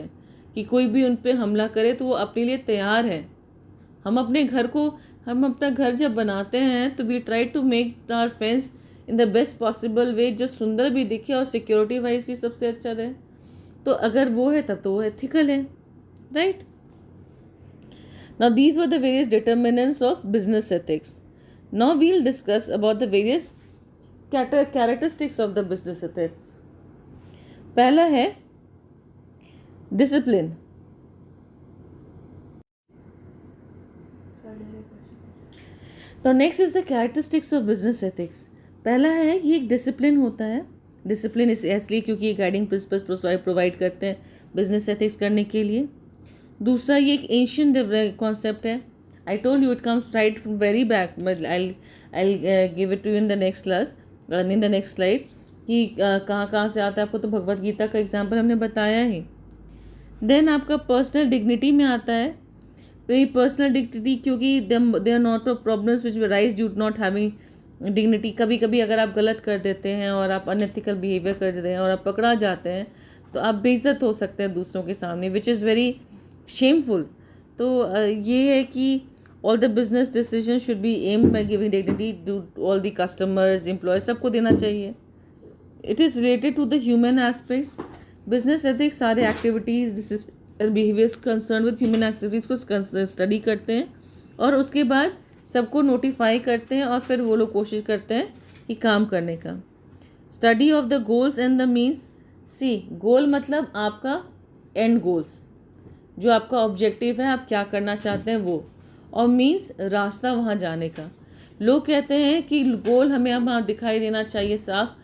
कि कोई भी उन पर हमला करे तो वो अपने लिए तैयार है. हम अपना घर जब बनाते हैं तो we try to make our fence in the best possible way, जो सुंदर भी दिखे और सिक्योरिटी वाइज भी सबसे अच्छा रहे. तो अगर वो है तब तो वो एथिकल है, right. Now these were the various determinants of business ethics. Now we will discuss about the various characteristics of the business ethics. पहला है डिसिप्लिन. तो next is the characteristics of business ethics. पहला है कि एक discipline होता है. Discipline इसलिए क्योंकि ये गाइडिंग प्रिंसिपल्स प्रोवाइड करते हैं बिजनेस एथिक्स करने के लिए. दूसरा, ये एक एंशिएंट कॉन्सेप्ट है. I told you it comes right very back. I give it to you in the next class, in the next slide, कि कहाँ से आता है. आपको तो भगवत गीता का एग्जाम्पल हमने बताया ही. देन आपका पर्सनल डिग्निटी में आता है. तो ये पर्सनल डिग्निटी, क्योंकि they are not problems which rise due not having dignity. कभी कभी अगर आप गलत कर देते हैं और आप अनएथिकल बिहेवियर कर देते हैं और आप पकड़ा जाते हैं तो आप बेइज्जत हो सकते हैं दूसरों के सामने, विच इज़ वेरी शेमफुल. तो ये है कि all the business decision should be aimed by giving dignity to all the customers, employees, सबको देना चाहिए. It is related to the human aspects. Business ethics सारे activities behaviors concerned with human activities को study करते हैं और उसके बाद सबको नोटिफाई करते हैं और फिर वो लोग कोशिश करते हैं कि काम करने का. Study of the goals and the means. See, goal मतलब आपका एंड गोल्स, जो आपका ऑब्जेक्टिव है, आप क्या करना चाहते हैं वो, और मीन्स रास्ता वहाँ जाने का. लोग कहते हैं कि गोल हमें वहाँ दिखाई देना चाहिए साफ.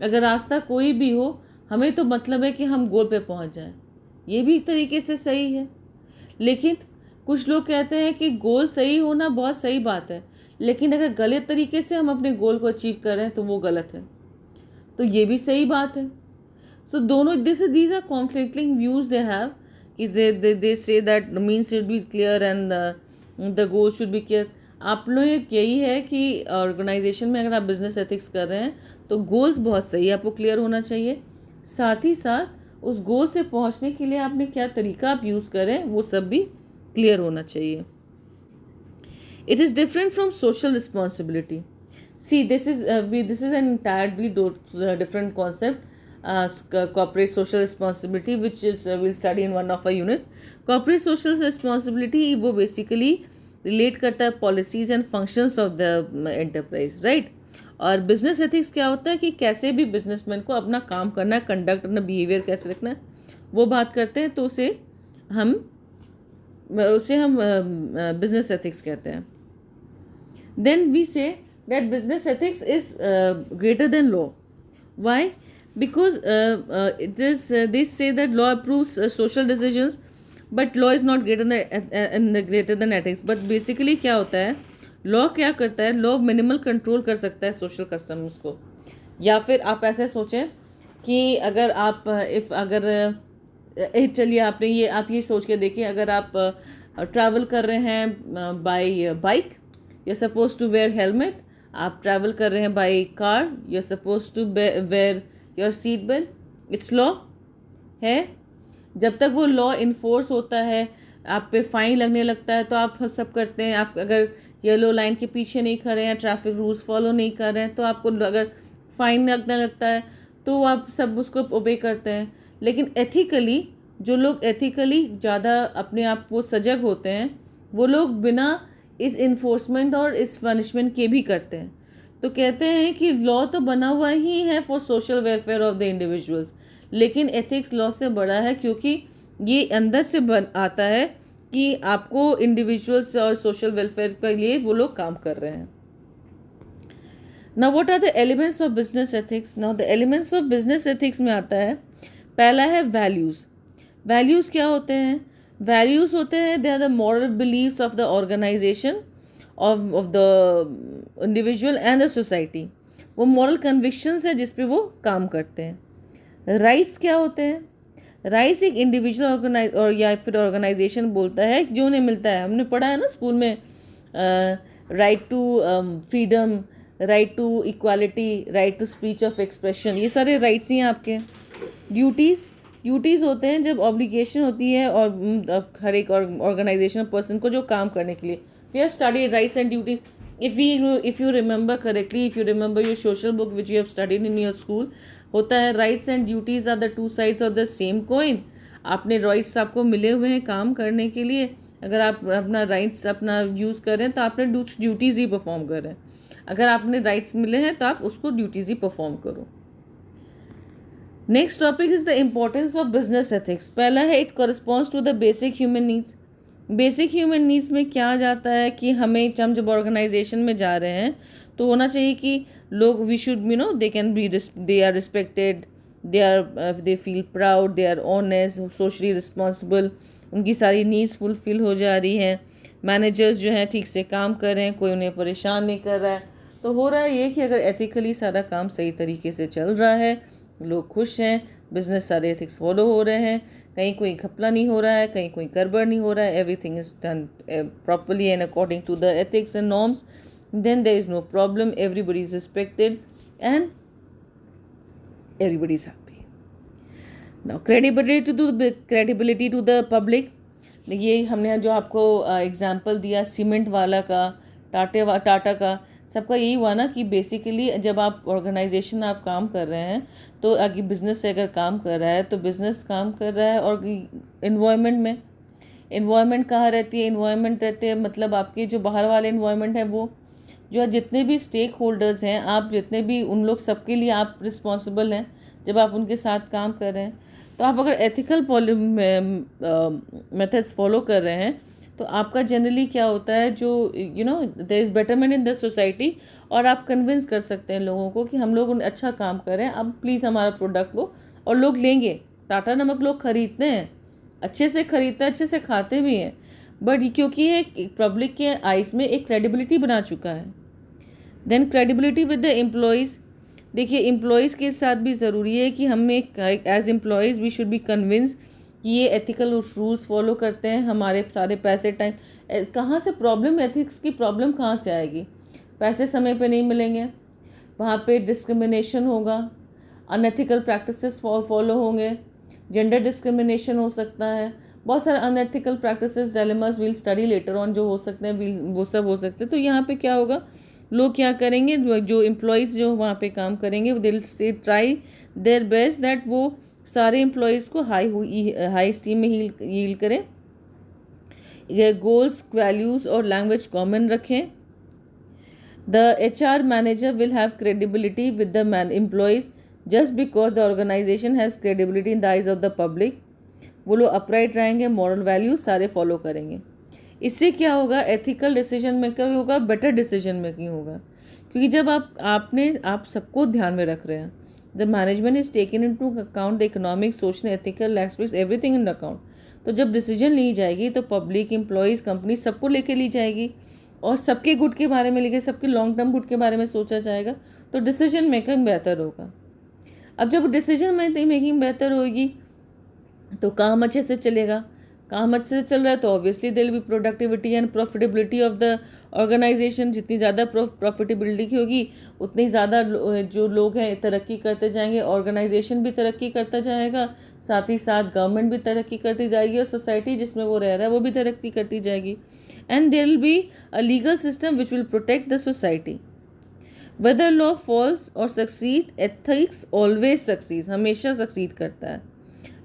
अगर रास्ता कोई भी हो, हमें तो मतलब है कि हम गोल पे पहुंच जाएं. ये भी एक तरीके से सही है. लेकिन कुछ लोग कहते हैं कि गोल सही होना बहुत सही बात है, लेकिन अगर गलत तरीके से हम अपने गोल को अचीव कर रहे हैं तो वो गलत है. तो ये भी सही बात है. तो दोनों these are conflicting views they have. They say that means should be clear and the goal should be clear. आप लोग यही है कि ऑर्गेनाइजेशन में अगर आप बिजनेस एथिक्स कर रहे हैं तो गोल्स बहुत सही आपको क्लियर होना चाहिए. साथ ही साथ उस गोल से पहुंचने के लिए आपने क्या तरीका आप यूज़ करें वो सब भी क्लियर होना चाहिए. It is different from social responsibility. See, this is an entirely different concept. Corporate social responsibility, which is we'll study in one of our units. Corporate social responsibility वो basically रिलेट करता है policies and functions of the enterprise, right. और business ethics क्या होता है कि कैसे भी बिजनेसमैन को अपना काम करना है, कंडक्ट अपना बिहेवियर कैसे रखना है, वो बात करते हैं. तो उसे हम बिजनेस एथिक्स कहते हैं. Then we say that business ethics is greater than law. Why? Because it is this say that law approves social decisions but law is not greater than ethics. But basically क्या होता है, law क्या करता है, law minimal control कर सकता है social customs को. या फिर आप ऐसे सोचें कि अगर आप चलिए आप ये सोच के देखिए, अगर आप ट्रैवल कर रहे हैं by bike, you are suppose to wear helmet. आप ट्रैवल कर रहे हैं by car, you are suppose to wear your seat belt. It's law है. जब तक वो लॉ इन्फोर्स होता है आप पे फाइन लगने लगता है तो आप सब करते हैं। आप अगर येलो लाइन के पीछे नहीं खड़े हैं, ट्रैफिक रूल्स फॉलो नहीं कर रहे हैं, तो आपको अगर फाइन लगने लगता है तो आप सब उसको ओबे करते हैं। लेकिन एथिकली, जो लोग एथिकली ज़्यादा अपने आप वो सजग होते हैं, वो लोग बिना इस इन्फोर्समेंट और इस पनिशमेंट के भी करते हैं। तो कहते हैं कि लॉ तो बना हुआ ही है for social welfare of the individuals, लेकिन एथिक्स लॉ से बड़ा है, क्योंकि ये अंदर से आता है कि आपको इंडिविजुअल्स और सोशल वेलफेयर के लिए वो लोग काम कर रहे हैं। Now what are the elements of business ethics? Now the elements of business ethics में आता है, पहला है वैल्यूज़। वैल्यूज़ क्या होते हैं? वैल्यूज़ होते हैं, they are the moral believes of the organisation of the individual and the society. वो मॉरल कन्विक्शंस है जिस पे वो काम करते हैं। राइट्स क्या होते हैं? राइट्स एक इंडिविजुअल ऑर्गेनाइज और या फिर ऑर्गेनाइजेशन बोलता है जो उन्हें मिलता है। हमने पढ़ा है ना स्कूल में, right to freedom, right to equality, right to speech of expression, ये सारे राइट्स ही हैं आपके। ड्यूटीज़ होते हैं जब ऑब्लिगेशन होती है और हर एक ऑर्गेनाइजेशन पर्सन को जो काम करने के लिए। We have studied rights and duty. if you remember correctly, if you remember your social book which you have studied in your school, होता है rights and duties are the two sides of the same coin. आपने rights आपको मिले हुए हैं काम करने के लिए, अगर आप अपना राइट्स अपना यूज़ कर रहे हैं तो आपने ड्यूटीज़ ही परफॉर्म कर रहे हैं। अगर आपने राइट्स मिले हैं तो आप उसको ड्यूटीज़ ही परफॉर्म करो। Next topic is the importance of business ethics. पहला है, it corresponds to the basic human needs. Basic human needs में क्या जाता है कि हम जब ऑर्गेनाइजेशन में जा रहे हैं तो होना चाहिए कि लोग, we should they can be, they are respected, they feel proud, they are honest, socially responsible, उनकी सारी नीड्स फुलफिल हो जा रही हैं। मैनेजर्स जो हैं ठीक से काम कर रहे हैं, कोई उन्हें परेशान नहीं कर रहा है। तो हो रहा है ये कि अगर एथिकली सारा काम सही तरीके से चल रहा है, लोग खुश हैं, बिजनेस सारे एथिक्स फॉलो हो रहे हैं, कहीं कोई घपला नहीं हो रहा है, कहीं कोई गड़बड़ नहीं हो रहा है, everything is done properly and according to the ethics and norms, then there is no problem, everybody is respected and everybody is happy. Now credibility to the public, ये हमने जो आपको एग्जांपल दिया सीमेंट वाला का, टाटा का, सबका यही हुआ ना कि बेसिकली जब आप ऑर्गेनाइजेशन आप काम कर रहे हैं तो आगे बिजनेस से अगर काम कर रहा है तो बिजनेस काम कर रहा है और इन्वायरमेंट में, इन्वायरमेंट कहाँ रहती है? इन्वायरमेंट रहते हैं मतलब आपके जो बाहर वाले इन्वायरमेंट है, वो जो जितने भी स्टेक होल्डर्स हैं, आप जितने भी उन लोग सबके लिए आप रिस्पॉन्सिबल हैं जब आप उनके साथ काम कर रहे हैं। तो आप अगर एथिकल मेथड्स फॉलो कर रहे हैं तो आपका जनरली क्या होता है, जो there is betterment in the society, और आप कन्विंस कर सकते हैं लोगों को कि हम लोग अच्छा काम कर रहे हैं, अब प्लीज़ हमारा प्रोडक्ट लो, और लोग लेंगे। टाटा नमक लोग खरीदते हैं, अच्छे से खरीदते हैं, अच्छे से खाते भी हैं, बट क्योंकि ये पब्लिक के आइज़ में एक क्रेडिबिलिटी बना चुका है। Then credibility with the employees. देखिए एम्प्लॉयज़ के साथ भी ज़रूरी है कि हमें as employees we should be convince कि ये एथिकल रूल्स फॉलो करते हैं, हमारे सारे पैसे टाइम, कहाँ से प्रॉब्लम, एथिक्स की प्रॉब्लम कहाँ से आएगी? पैसे समय पे नहीं मिलेंगे, वहाँ पे डिस्क्रिमिनेशन होगा, अनएथिकल प्रैक्टिसेस फॉलो होंगे, जेंडर डिस्क्रिमिनेशन हो सकता है, बहुत सारे unethical practices, dilemmas we'll study later on जो हो सकते हैं, वो सब हो सकते हैं। तो यहाँ पे क्या होगा, लोग क्या करेंगे, जो एम्प्लॉयज़ जो वहाँ पे काम करेंगे, they will say try their best that वो सारे एम्प्लॉयज़ को हाई स्टीम में हील करें, ये गोल्स, वैल्यूज़ और लैंग्वेज कॉमन रखें। The HR manager will have credibility with the employees just because the organisation has credibility in the eyes of the public. वो लोग अपराइट रहेंगे, मॉरल वैल्यूज सारे फॉलो करेंगे। इससे क्या होगा, एथिकल डिसीजन मेकिंग होगा, बेटर डिसीजन मेकिंग होगा, क्योंकि जब आप सबको ध्यान में रख रहे हैं, the management is taken into account the economic, social, ethical aspects, everything in account. तो जब डिसीजन ली जाएगी तो पब्लिक, एम्प्लॉयज़, कंपनी सबको लेके ली जाएगी और सबके गुड के बारे में लेके, सबके लॉन्ग टर्म गुड के बारे में सोचा जाएगा, तो डिसीजन मेकिंग बेहतर होगा। अब जब डिसीजन मेकिंग बेहतर होगी तो काम अच्छे से चलेगा, काम अच्छे से चल रहा है तो obviously there will be productivity and profitability of the organisation. जितनी ज़्यादा प्रॉफिटेबिलिटी की होगी उतनी ज़्यादा जो लोग हैं तरक्की करते जाएंगे, ऑर्गेनाइजेशन भी तरक्की करता जाएगा, साथ ही साथ गवर्नमेंट भी तरक्की करती जाएगी और सोसाइटी जिसमें वो रह रहा है वो भी तरक्की करती जाएगी। And there will be a legal system which will protect the society. Whether law falls और सक्सीड, एथिक्स ऑलवेज सक्सीड, हमेशा सक्सीड करता है।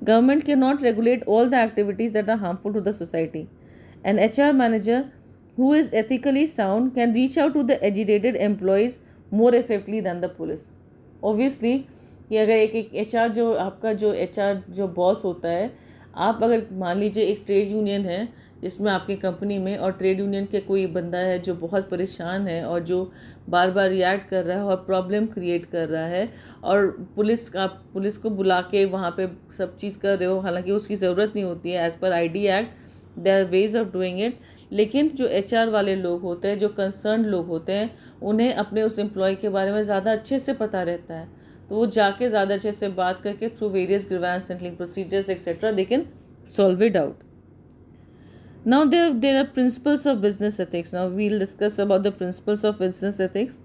Government cannot regulate all the activities that are harmful to the society. An HR manager who is ethically sound can reach out to the agitated employees more effectively than the police. Obviously, कि अगर एक HR जो आपका जो HR जो boss होता है, आप अगर मान लीजिए एक ट्रेड यूनियन है जिसमें आपकी कंपनी में, और ट्रेड यूनियन के कोई बंदा है जो बहुत परेशान है और जो बार बार रिएक्ट कर रहा है और प्रॉब्लम क्रिएट कर रहा है, और पुलिस को बुला के वहाँ पे सब चीज़ कर रहे हो, हालांकि उसकी ज़रूरत नहीं होती है, as per ID act there are ways of doing it. लेकिन जो HR वाले लोग होते हैं, जो कंसर्न लोग होते हैं, उन्हें अपने उस एम्प्लॉय के बारे में ज़्यादा अच्छे से पता रहता है, तो वो जाके ज़्यादा अच्छे से बात करके through various grievance settling procedures etcetera they can solve it out. Now there are principles of business ethics. Now we'll discuss about the principles of business ethics.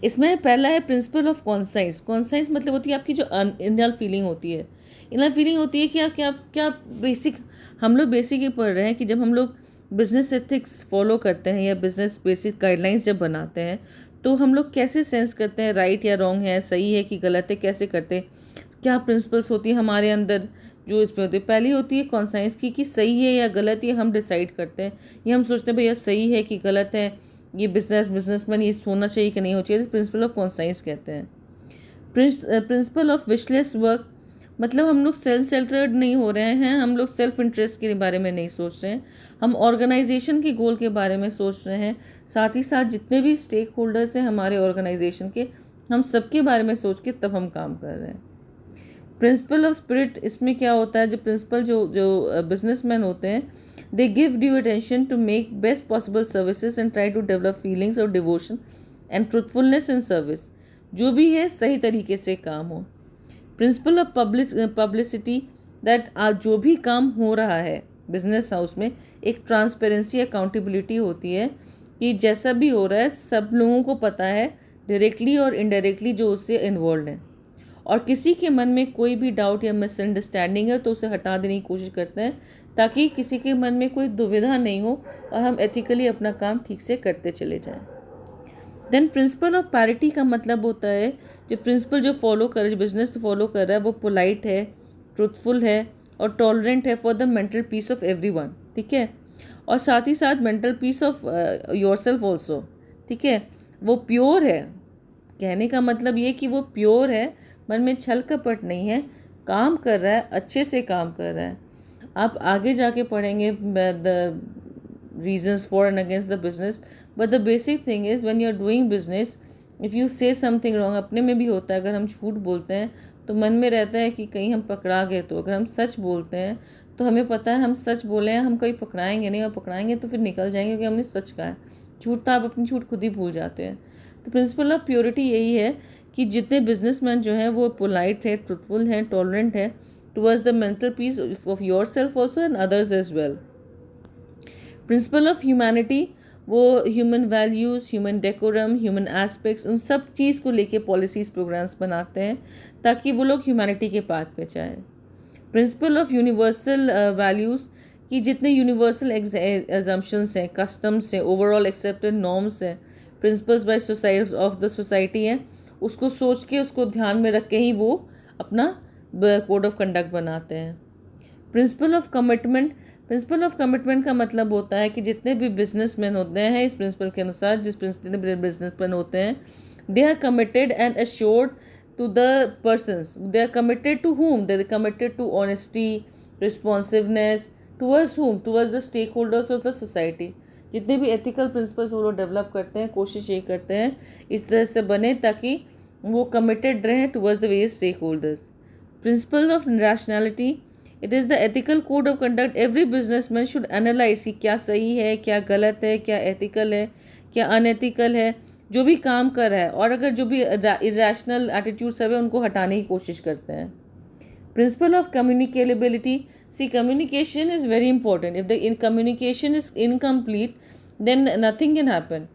इसमें पहला है प्रिंसिपल ऑफ कॉन्साइंस. कॉन्साइंस मतलब होती है आपकी जो inner feeling होती है. इनर फीलिंग होती है कि आप क्या क्या बेसिक, हम लोग बेसिक ही पढ़ रहे हैं कि जब हम लोग बिजनेस एथिक्स फॉलो करते हैं या बिजनेस बेसिक गाइडलाइंस जब बनाते हैं तो हम लोग कैसे सेंस करते हैं राइट या रॉन्ग है, सही है कि गलत है, कैसे करते हैं, क्या प्रिंसिपल्स होती है हमारे अंदर जो इसमें होती है. पहली होती है कॉन्साइंस की, कि सही है या गलत ये हम डिसाइड करते हैं. ये हम सोचते हैं भैया सही है कि गलत है, ये बिजनेसमैन ये होना चाहिए कि नहीं होना चाहिए. प्रिंसिपल ऑफ कॉन्साइंस कहते हैं. प्रिंसिपल ऑफ विशलेस वर्क मतलब हम लोग सेल्फ सेंटर्ड नहीं हो रहे हैं, हम लोग सेल्फ इंटरेस्ट के बारे में नहीं सोच रहे हैं, हम ऑर्गेनाइजेशन के गोल के बारे में सोच रहे हैं. साथ ही साथ जितने भी स्टेक होल्डर्स हैं हमारे ऑर्गेनाइजेशन के, हम सबके बारे में सोच के तब हम काम कर रहे हैं. प्रिंसिपल ऑफ स्पिरिट, इसमें क्या होता है, जो प्रिंसिपल जो बिजनेसमैन होते हैं, they give due attention to make best possible services and try to develop feelings of devotion and truthfulness in service. जो भी है सही तरीके से काम हो. प्रिंसिपल ऑफ पब्लिसिटी, दैट जो भी काम हो रहा है बिजनेस हाउस में, एक ट्रांसपेरेंसी अकाउंटेबिलिटी होती है कि जैसा भी हो रहा है सब लोगों को पता है, डायरेक्टली और इनडायरेक्टली जो उससे इन्वॉल्व हैं, और किसी के मन में कोई भी डाउट या मिसअंडरस्टैंडिंग है तो उसे हटा देने की कोशिश करते हैं ताकि किसी के मन में कोई दुविधा नहीं हो और हम एथिकली अपना काम ठीक से करते चले जाएं. देन प्रिंसिपल ऑफ पैरिटी का मतलब होता है जो प्रिंसिपल जो फॉलो कर बिजनेस फॉलो कर रहा है वो पोलाइट है, ट्रूथफुल है और टॉलरेंट है for the mental peace of everyone. ठीक है, और साथ ही साथ mental peace of yourself also. ठीक है, वो प्योर है. कहने का मतलब ये कि वो प्योर है, मन में छल कपट नहीं है, काम कर रहा है, अच्छे से काम कर रहा है. आप आगे जाके पढ़ेंगे the reasons for and against the business, but the basic thing is when you are doing business, if you say something wrong, अपने में भी होता है. अगर हम झूठ बोलते हैं तो मन में रहता है कि कहीं हम पकड़ा गए, तो अगर हम सच बोलते हैं तो हमें पता है हम सच बोले हैं, हम कहीं पकड़ाएंगे नहीं, और पकड़ाएंगे तो फिर निकल जाएंगे क्योंकि हमने सच कहा है. झूठ तो आप अपनी झूठ खुद ही भूल जाते हैं. तो प्रिंसिपल ऑफ प्योरिटी यही है कि जितने बिजनेसमैन जो हैं वो पोलाइट है, ट्रुथफुल हैं, टॉलरेंट है towards the mental peace of your self also and others as well. Principle of humanity, वो human values, human decorum, human aspects, उन सब चीज़ को लेके पॉलिसीज़ प्रोग्राम्स बनाते हैं ताकि वो लोग ह्यूमैनिटी के पाथ पे जाएं. प्रिंसिपल ऑफ यूनिवर्सल वैल्यूज़, कि जितने यूनिवर्सल एजम्पशंस हैं, कस्टम्स हैं, ओवरऑल एक्सेप्टेड नॉर्म्स हैं, principles by society of the society हैं, उसको सोच के उसको ध्यान में रख के ही वो अपना कोड ऑफ कंडक्ट बनाते हैं. Principle of commitment, principle of commitment का मतलब होता है कि जितने भी बिजनेसमैन होते हैं, इस प्रिंसिपल के अनुसार जितने बिजनेसमैन होते हैं, they are committed and assured to the persons. They are committed to whom? They are committed to honesty, responsiveness, towards whom? Towards the stakeholders of the society. जितने भी ethical principles वो लोग develop करते हैं, कोशिश ये करते हैं इस तरह से बने ताकि वो committed रहें towards the various stakeholders. Principle of rationality, it is the ethical code of conduct every businessman should analyze कि क्या सही है, क्या गलत है, क्या ethical है, क्या unethical है, जो भी काम कर रहा है, और अगर जो भी इरेशनल एटीट्यूड सब है उनको हटाने की कोशिश करते हैं. Principle of communicability. See, communication is very important. If the communication is incomplete, then nothing can happen.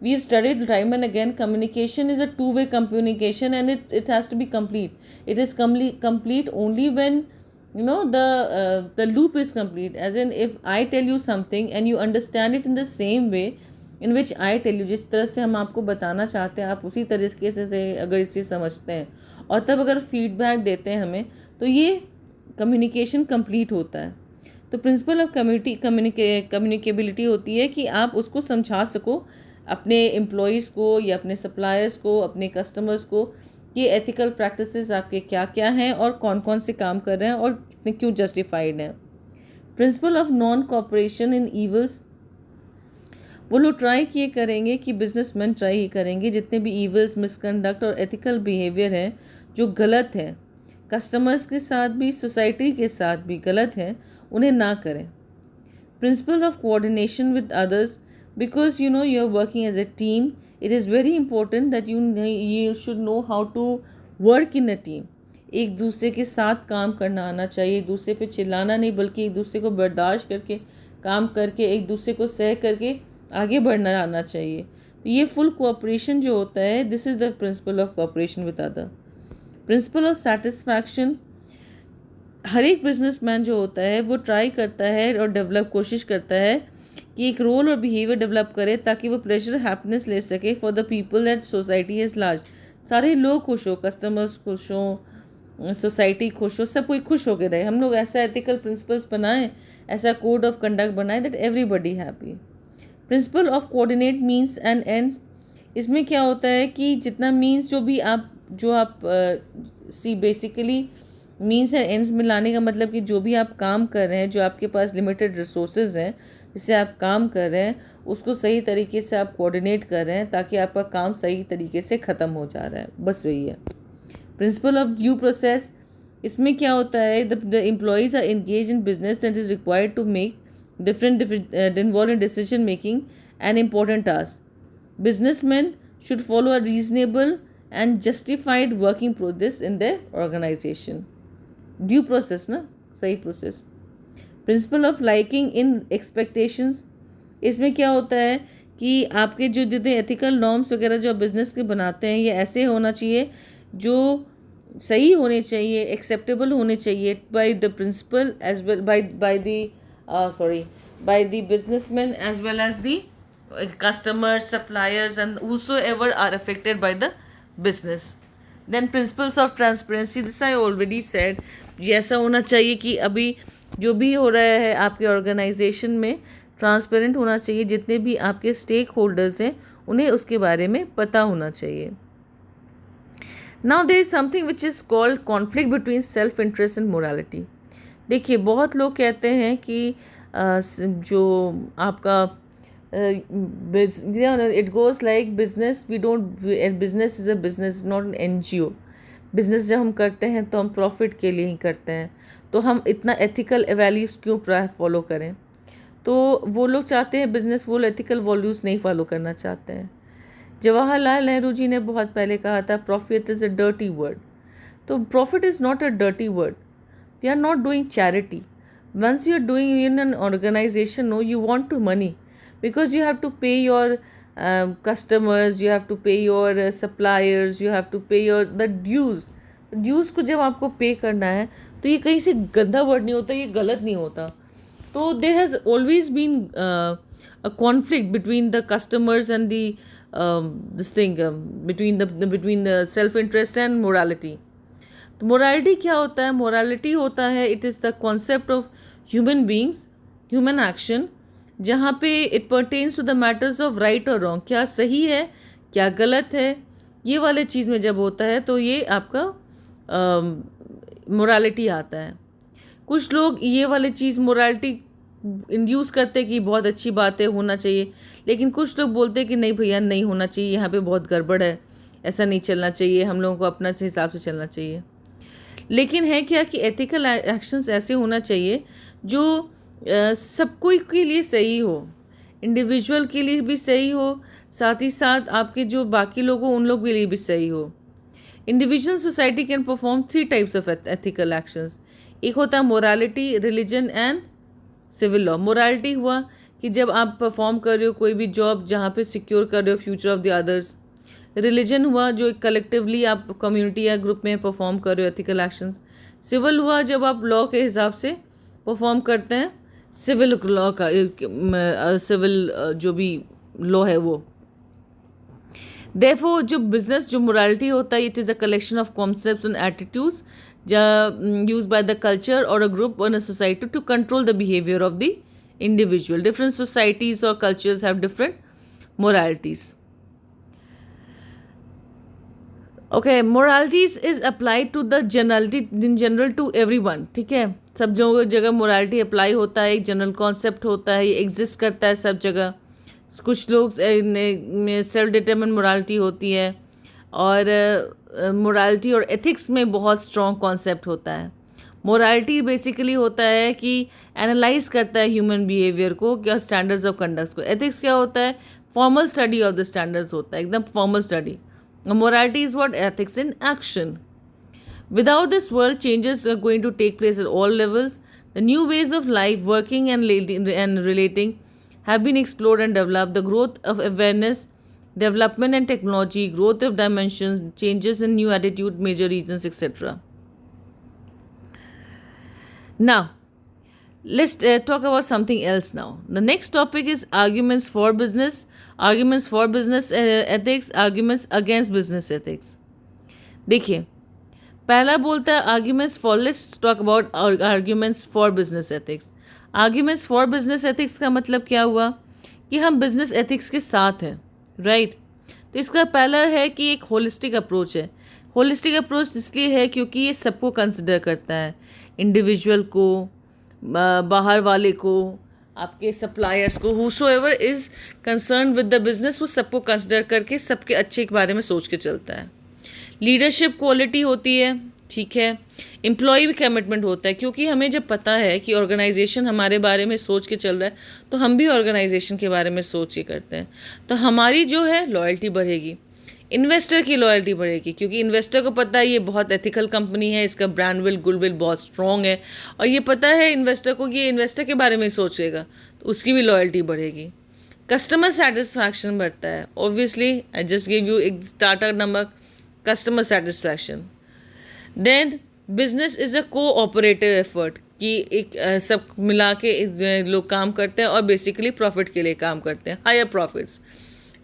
We have studied time and again, communication is a two-way communication, and it has to be complete. It is complete only when the loop is complete. As in, if I tell you something and you understand it in the same way in which I tell you, जिस तरह से हम आपको बताना चाहते हैं आप उसी तरीके से अगर इसे समझते हैं और तब अगर फीडबैक देते हैं हमें, तो ये कम्युनिकेशन कंप्लीट होता है. तो प्रिंसिपल ऑफ कम्युनिकेबिलिटी होती है कि आप उसको समझा सको अपने एम्प्लॉयज़ को या अपने सप्लायर्स को, अपने कस्टमर्स को, कि एथिकल प्रैक्टिसेस आपके क्या क्या हैं और कौन कौन से काम कर रहे हैं और कितने क्यों जस्टिफाइड हैं. Principle of non cooperation in evils. वो लोग ट्राई किए करेंगे कि बिजनेसमैन ट्राई करेंगे जितने भी ईवल्स, मिसकंडक्ट और एथिकल बिहेवियर हैं जो गलत हैं, कस्टमर्स के साथ भी, सोसाइटी के साथ भी गलत हैं, उन्हें ना करें. Principle of coordination with others. Because you are working as a team, it is very important that you should know how to work in a team. एक दूसरे के साथ काम करना आना चाहिए, एक दूसरे पे चिल्लाना नहीं बल्कि एक दूसरे को बर्दाश्त करके काम करके एक दूसरे को सह करके आगे बढ़ना आना चाहिए. तो ये फुल कोऑपरेशन जो होता है, this is the principle of cooperation with other. Principle of satisfaction. हर एक बिजनेसमैन जो होता है वो ट्राई करता है और डेवलप कोशिश करता है कि एक रोल और बिहेवियर डेवलप करे ताकि वो प्लेजर, हैप्पीनेस ले सके for the people at society is large. सारे लोग खुश हो, कस्टमर्स खुश हो, सोसाइटी खुश हो, सब कोई खुश होकर रहे. हम लोग ऐसा एथिकल प्रिंसिपल्स बनाएं, ऐसा कोड ऑफ कंडक्ट बनाएं that everybody happy. Principle of coordinate means and ends. इसमें क्या होता है कि जितना मीन्स जो आप see basically means and ends में लाने का मतलब कि जो भी आप काम कर रहे हैं, जो आपके पास लिमिटेड रिसोर्सेज हैं जिससे आप काम कर रहे हैं, उसको सही तरीके से आप कोऑर्डिनेट कर रहे हैं ताकि आपका काम सही तरीके से ख़त्म हो जा रहा है. बस वही है. Principle of due process. इसमें क्या होता है, the employees are engage in business that is required to make different involve in decision making and important task. Businessman should follow a reasonable and justified working process in their organisation. Due process ना, सही process. Principle of liking in expectations. इसमें क्या होता है कि आपके जो जितने एथिकल नॉर्म्स वगैरह जो बिज़नेस के बनाते हैं, ये ऐसे होना चाहिए जो सही होने चाहिए, एक्सेप्टेबल होने चाहिए by the principle as well by the businessman as well as the customers, suppliers and whosoever are affected by the business. Then principles of transparency. This I already said. ये ऐसा होना चाहिए कि अभी जो भी हो रहा है आपके ऑर्गेनाइजेशन में ट्रांसपेरेंट होना चाहिए. जितने भी आपके स्टेक होल्डर्स हैं उन्हें उसके बारे में पता होना चाहिए. Now there is something which is called conflict between self interest and morality. देखिए, बहुत लोग कहते हैं कि जो आपका it goes like business, we don't, business is a business, not an NGO. Business जब हम करते हैं तो हम प्रॉफिट के लिए ही करते हैं, तो हम इतना एथिकल वैल्यूज़ क्यों फॉलो करें. तो वो लोग चाहते हैं बिजनेस, वो एथिकल वैल्यूज़ नहीं फॉलो करना चाहते हैं. जवाहरलाल नेहरू जी ने बहुत पहले कहा था, profit is a dirty word. तो profit is not a dirty word. We are not doing charity. Once you are doing in an organization, no, you want to money because you have to pay your customers, you have to pay your suppliers, you have to pay your the dues. ड्यूज़ को जब आपको पे करना है तो ये कहीं से गंदा वर्ड नहीं होता, ये गलत नहीं होता. तो there has always been a conflict between the customers and this thing between the self interest and morality. तो मोरालिटी क्या होता है? मोरालिटी होता है, it is the concept of human beings, human action, जहाँ पे it pertains to the matters of right और wrong. क्या सही है, क्या गलत है, ये वाले चीज़ में जब होता है तो ये आपका मोरालिटी आता है. कुछ लोग ये वाले चीज़ मोरालिटी इंड्यूस करते कि बहुत अच्छी बात है, होना चाहिए, लेकिन कुछ लोग बोलते कि नहीं भैया, नहीं होना चाहिए, यहाँ पे बहुत गड़बड़ है, ऐसा नहीं चलना चाहिए, हम लोगों को अपना हिसाब से चलना चाहिए. लेकिन है क्या कि एथिकल एक्शंस ऐसे होना चाहिए जो सबको के लिए सही हो, इंडिविजुअल के लिए भी सही हो, साथ ही साथ आपके जो बाकी लोग हो उन लोग के लिए भी सही हो. Individual society can perform 3 types of ethical actions. एक होता है morality, religion and civil law. Morality हुआ कि जब आप परफॉर्म कर रहे हो कोई भी जॉब जहाँ पे सिक्योर कर रहे हो future of the others. Religion हुआ जो कलेक्टिवली आप कम्युनिटी या ग्रुप में परफॉर्म कर रहे हो एथिकल एक्शंस. सिविल हुआ जब आप लॉ के हिसाब से परफॉर्म करते हैं सिविल लॉ का, सिविल जो भी लॉ है वो. Therefore, जो बिजनेस जो मोरालिटी होता है it is a collection of concepts and attitudes used by the culture or a group or a society to control the behavior of the individual. Different societies or cultures have different moralities. Okay, moralities is applied to the generality in general to everyone. ठीक है, सब जगह morality apply होता है, एक general concept होता है, ये एग्जिस्ट करता है सब जगह. कुछ लोग में सेल्फ डिटरमिन मोरालिटी होती है और मोरालिटी और एथिक्स में बहुत स्ट्रॉन्ग कॉन्सेप्ट होता है. मोरालिटी बेसिकली होता है कि एनालाइज करता है ह्यूमन बिहेवियर को, क्या स्टैंडर्ड्स ऑफ कंडक्ट को. एथिक्स क्या होता है, formal study of the standards होता है, एकदम formal study. Morality is what ethics in action. Without this world, changes are going to take place at all levels. The new ways of life, working and relating have been explored and developed. The growth of awareness, development and technology, growth of dimensions, changes in new attitude, major reasons, etc. Now, let's talk about something else now. The next topic is arguments for business ethics, arguments against business ethics. देखिए, पहला बोलता है arguments for. Let's talk about arguments for business ethics. Arguments for business ethics का मतलब क्या हुआ कि हम बिजनेस एथिक्स के साथ हैं, राइट. तो इसका पहला है कि एक होलिस्टिक अप्रोच है. होलिस्टिक अप्रोच इसलिए है क्योंकि ये सबको कंसिडर करता है, इंडिविजुअल को, बाहर वाले को, आपके सप्लायर्स को, whosoever is concern with the business, वो सबको कंसिडर करके सबके अच्छे के बारे में सोच के चलता है. लीडरशिप क्वालिटी होती है, ठीक है. एम्प्लॉय भी कमिटमेंट होता है क्योंकि हमें जब पता है कि ऑर्गेनाइजेशन हमारे बारे में सोच के चल रहा है तो हम भी ऑर्गेनाइजेशन के बारे में सोच के करते हैं, तो हमारी जो है लॉयल्टी बढ़ेगी. इन्वेस्टर की लॉयल्टी बढ़ेगी क्योंकि इन्वेस्टर को पता है ये बहुत एथिकल कंपनी है, इसका ब्रांड विल गुडविल बहुत स्ट्रॉन्ग है और ये पता है इन्वेस्टर को कि ये इन्वेस्टर के बारे में सोचेगा, तो उसकी भी लॉयल्टी बढ़ेगी. कस्टमर सेटिस्फैक्शन बढ़ता है. Obviously I just give you एक Tata number, customer satisfaction. Then business is a cooperative effort कि एक सब मिला के लोग काम करते हैं और बेसिकली प्रॉफिट के लिए काम करते हैं, हायर प्रॉफिट्स.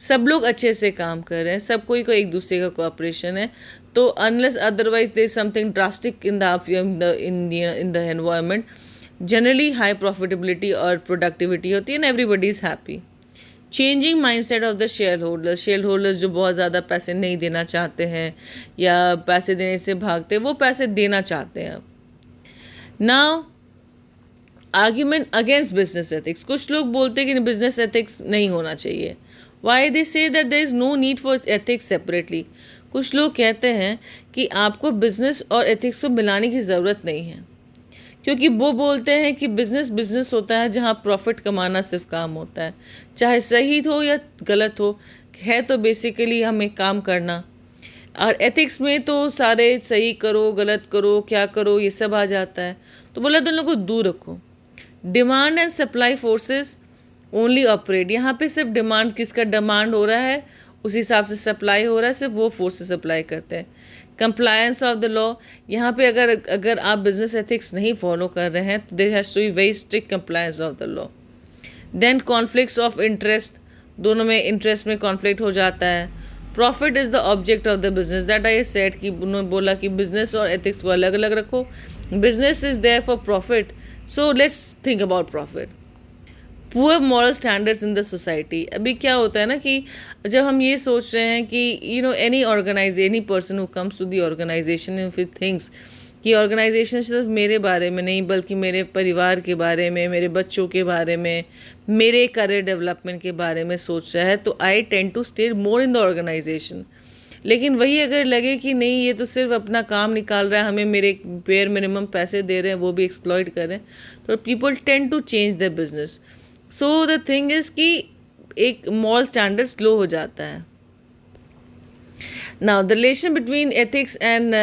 सब लोग अच्छे से काम कर रहे हैं, सब कोई को एक दूसरे का कोऑपरेशन है. तो unless otherwise there is something drastic in the environment, generally high profitability और प्रोडक्टिविटी होती है and everybody is happy. Changing mindset of the shareholders जो बहुत ज़्यादा पैसे नहीं देना चाहते हैं या पैसे देने से भागते हैं, वो पैसे देना चाहते हैं. Now argument against business ethics. कुछ लोग बोलते हैं कि बिजनेस एथिक्स नहीं होना चाहिए. Why they say that there is no need for ethics separately. कुछ लोग कहते हैं कि आपको बिजनेस और एथिक्स को मिलाने की ज़रूरत नहीं है क्योंकि वो बोलते हैं कि बिजनेस होता है जहाँ प्रॉफिट कमाना सिर्फ काम होता है, चाहे सही हो या गलत हो, है तो बेसिकली हमें काम करना. और एथिक्स में तो सारे सही करो गलत करो क्या करो ये सब आ जाता है. तो बोला तो उन लोगों को दूर रखो. Demand and supply forces only operate. यहाँ पे सिर्फ डिमांड, किसका डिमांड हो रहा है उस हिसाब से सप्लाई हो रहा है, सिर्फ वो फोर्सेस अप्लाई करते हैं. Compliance of the law. यहाँ पे अगर आप बिजनेस एथिक्स नहीं फॉलो कर रहे हैं तो there has to be very strict compliance of the law. Then conflicts of interest. दोनों में इंटरेस्ट में कॉन्फ्लिक्ट हो जाता है. Profit is the object of the business. That I said कि उन्होंने बोला कि बिजनेस और एथिक्स को अलग अलग रखो. Business is there for profit, so let's think about profit. Poor moral standards in the society. अभी क्या होता है ना कि जब हम ये सोच रहे हैं कि any person who comes to the organisation if it thinks कि ऑर्गेनाइजेशन सिर्फ मेरे बारे में नहीं बल्कि मेरे परिवार के बारे में, मेरे बच्चों के बारे में, मेरे करियर डेवलपमेंट के बारे में सोच रहा है, तो I tend to stay more in the organisation. लेकिन वही अगर लगे कि नहीं ये तो सिर्फ अपना काम निकाल रहा है, हमें मेरे बेयर मिनिमम पैसे दे रहे हैं, वो भी एक्सप्लॉइट कर रहे हैं, तो people tend to change the business. So the thing is कि एक मॉरल स्टैंडर्ड स्लो हो जाता है. Now the relation between ethics and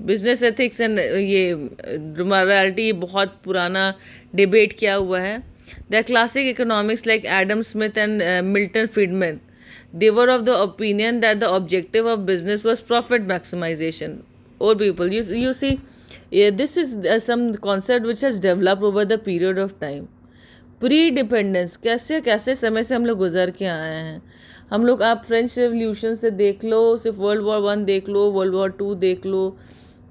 business ethics and ये morality बहुत पुराना debate किया हुआ है. The classic economics like Adam Smith and Milton Friedman, they were of the opinion that the objective of business was profit maximization. Or people, you see, yeah, this is some concept which has developed over the period of time. Pre dependence, कैसे कैसे समय से हम लोग गुजर के आए हैं. हम लोग, आप फ्रेंच रेवोल्यूशन से देख लो, सिर्फ वर्ल्ड वॉर 1 देख लो, वर्ल्ड वॉर 2 देख लो,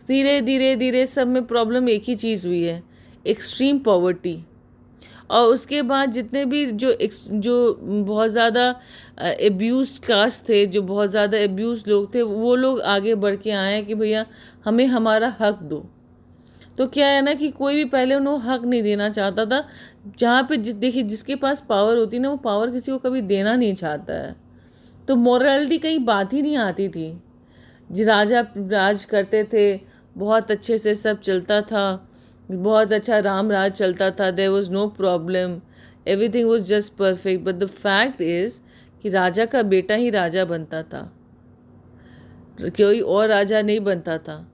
धीरे धीरे धीरे सब में प्रॉब्लम एक ही चीज़ हुई है, एक्सट्रीम पॉवर्टी. और उसके बाद जितने भी जो बहुत ज़्यादा एब्यूज कास्ट थे, जो बहुत ज़्यादा एब्यूज लोग थे, वो लोग आगे बढ़ के आए हैं कि भैया हमें हमारा हक दो. तो क्या है ना कि कोई भी पहले उन्हें हक नहीं देना चाहता था. जहाँ पे देखिए, जिसके पास पावर होती ना, वो पावर किसी को कभी देना नहीं चाहता है. तो मोरालिटी कहीं बात ही नहीं आती थी. जी, राजा राज करते थे, बहुत अच्छे से सब चलता था, बहुत अच्छा राम राज चलता था, there was no problem, everything was just perfect. But the fact is कि राजा का बेटा ही राजा बनता था, कोई और राजा नहीं बनता था.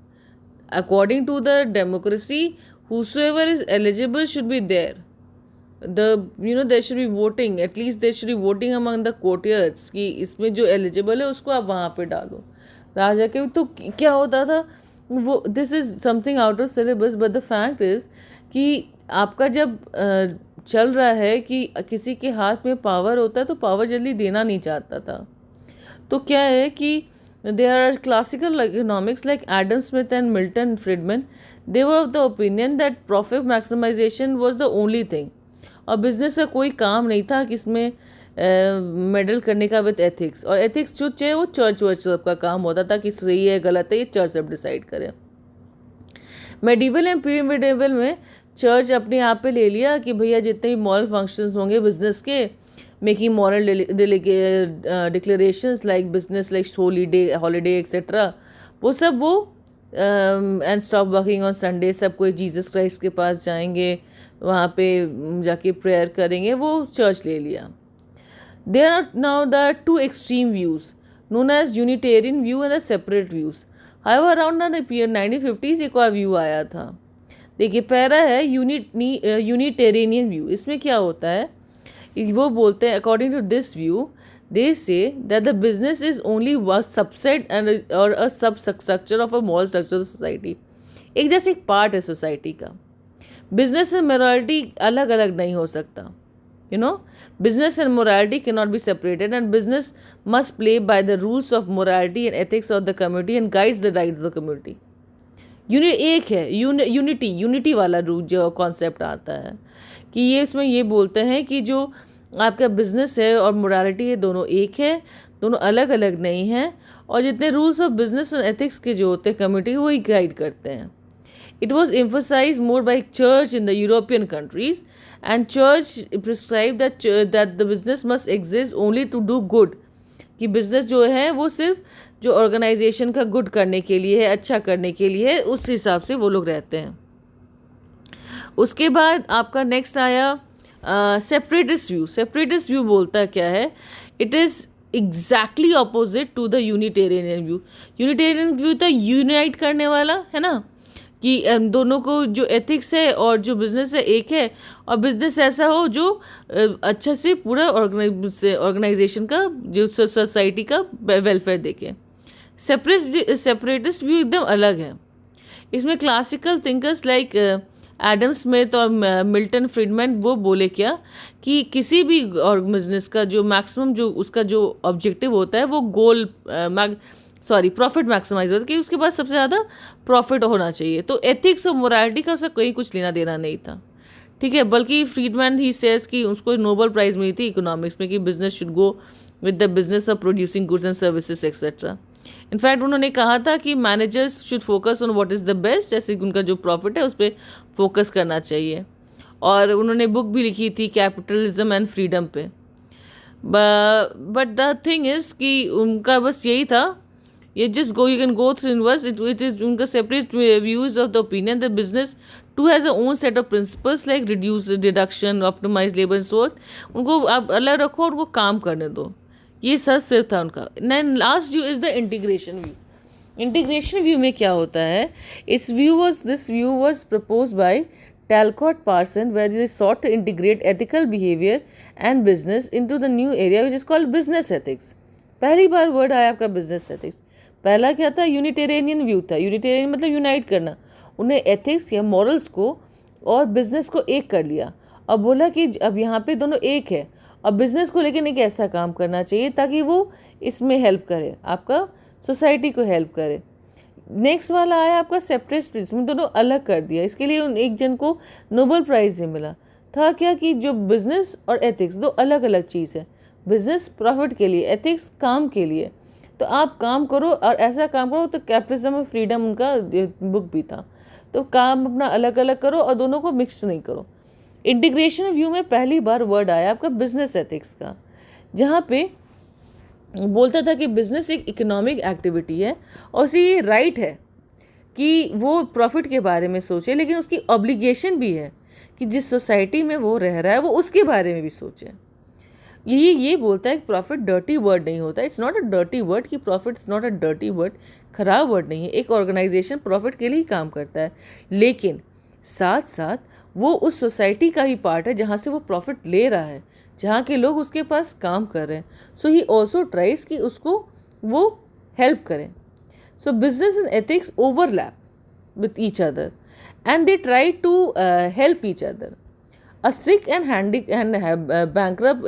According to the democracy, whosoever is eligible should be there. There should be voting. At least there should be voting among the courtiers कि इसमें जो eligible है उसको आप वहाँ पे डालो. राजा के तो क्या होता था वो, this is something out of syllabus, but the fact is कि आपका जब चल रहा है कि किसी के हाथ में पावर होता है तो पावर जल्दी देना नहीं चाहता था. तो क्या है कि there are classical economics like Adam Smith and Milton Friedman. They were of the opinion that profit maximization was the only thing. और बिजनेस का कोई काम नहीं था कि इसमें मेडल करने का विद एथिक्स. और एथिक्स जो चाहे वो चर्च वर्च सबका काम होता था कि सही है गलत है ये चर्च सब डिसाइड करे. मेडिवल एंड प्री मेडिवल में चर्च अपने आप पे ले लिया कि भैया जितने भी मॉरल फंक्शंस होंगे बिजनेस के, making moral declarations like business like holiday etc, वो सब वो and stop working on Sunday, सब कोई जीसस क्राइस्ट के पास जाएंगे, वहाँ पे जाके प्रेयर करेंगे, वो चर्च ले लिया. There are now the two extreme views known as unitarian view and the separate views. How around 1950s एक और व्यू आया था. देखिए, पहला है यूनिटेरियन व्यू. इसमें क्या होता है, वो बोलते हैं according to this view they say that the business is only one subset and और a substructure of a moral structure of society. एक जैसे एक पार्ट है सोसाइटी का. बिजनेस एंड मोरालिटी अलग अलग नहीं हो सकता. Business and morality can not be separated and business must play by the rules of morality and ethics of the community and guides the rights of the community. एक है unity वाला rule जो concept आता है कि ये इसमें ये बोलते हैं कि जो आपका बिजनेस है और मोरालिटी है दोनों एक है, दोनों अलग अलग नहीं हैं. और जितने रूल्स ऑफ बिजनेस और एथिक्स के जो होते हैं कम्युनिटी वही गाइड करते हैं. It was emphasise more by church in the European countries and church prescribe that the business must exist only to do good. कि बिजनेस जो है वो सिर्फ जो ऑर्गेनाइजेशन का गुड करने के लिए है, अच्छा करने के लिए है, उस हिसाब से वो लोग रहते हैं. उसके बाद आपका नेक्स्ट आया सेपरेटिस्ट व्यू. सेपरेटिस्ट व्यू बोलता क्या है, it is exactly opposite to the unitarian view. Unitarian view था यूनाइट करने वाला, है ना, कि दोनों को जो एथिक्स है और जो बिजनेस है एक है, और बिजनेस ऐसा हो जो अच्छा से पूरा ऑर्गेनाइजेशन का जो सोसाइटी का वेलफेयर देखे. सेपरेटिस्ट व्यू एकदम अलग है. इसमें classical thinkers like Adam Smith और मिल्टन फ्रीडमैन वो बोले क्या कि किसी भी और बिजनेस का जो मैक्सिमम जो उसका जो ऑब्जेक्टिव होता है वो गोल प्रॉफिट मैक्सिमाइज होता है कि उसके पास सबसे ज़्यादा प्रॉफिट होना चाहिए. तो एथिक्स और मोरालिटी का उसका कोई कुछ लेना देना नहीं था. ठीक है, बल्कि फ्रीडमैन ही सेज कि उसको नोबेल प्राइज़ मिली थी इकोनॉमिक्स में कि business should go with the business of producing goods and services etcetera. In fact उन्होंने कहा था कि managers should focus on what is the best, जैसे उनका जो प्रॉफिट है उस पर फोकस करना चाहिए. और उन्होंने बुक भी लिखी थी कैपिटलिज्म एंड फ्रीडम पे. बट द थिंग इज़ कि उनका बस यही था, ये just go you can go through inverse it is उनका separate views of the opinion that business to has a own set of principles like reduce deduction optimize labour and so. उनको आप अलग रखो और उनको काम करने दो. ये सच सिर्फ था उनका। Last view is the integration view. Integration view में क्या होता है, this view was propose by Talcott Parson, where they sought to integrate ethical behavior and business into the new area which is called business ethics. पहली बार word आया आपका business ethics। पहला क्या था, यूनिटेरियन व्यू था। यूनिटेरियन मतलब unite करना। उन्हें एथिक्स या मॉरल्स को और बिजनेस को एक कर लिया और बोला कि अब यहाँ पे दोनों एक है। और बिजनेस को लेकिन एक ऐसा काम करना चाहिए ताकि वो इसमें हेल्प करे, आपका सोसाइटी को हेल्प करे। नेक्स्ट वाला आया आपका सेपरेट स्पिरिट्स में, दोनों अलग कर दिया। इसके लिए उन एक जन को नोबेल प्राइज़ भी मिला था। क्या कि जो बिजनेस और एथिक्स दो अलग अलग चीज़ है। बिजनेस प्रॉफिट के लिए, एथिक्स काम के लिए। तो आप काम करो और ऐसा काम करो, तो कैपिटलिज्म और फ्रीडम उनका बुक भी था। तो काम अपना अलग अलग करो और दोनों को मिक्स नहीं करो। इंटीग्रेशन व्यू में पहली बार वर्ड आया आपका बिजनेस एथिक्स का, जहाँ पे बोलता था कि बिजनेस एक इकोनॉमिक एक्टिविटी है और उसे ये राइट है कि वो प्रॉफिट के बारे में सोचे, लेकिन उसकी ऑब्लिगेशन भी है कि जिस सोसाइटी में वो रह रहा है वो उसके बारे में भी सोचे। ये बोलता है कि प्रॉफिट डर्टी वर्ड नहीं होता। It's not a dirty word, कि profit is not a dirty word, खराब वर्ड नहीं है। एक ऑर्गेनाइजेशन प्रॉफिट के लिए ही काम करता है, लेकिन साथ साथ वो उस सोसाइटी का ही पार्ट है जहाँ से वो प्रॉफिट ले रहा है, जहाँ के लोग उसके पास काम कर रहे हैं। सो ही ऑल्सो ट्राइज कि उसको वो हेल्प करें। सो business and ethics overlap with each other and they try to help each other. A sick and bankrupt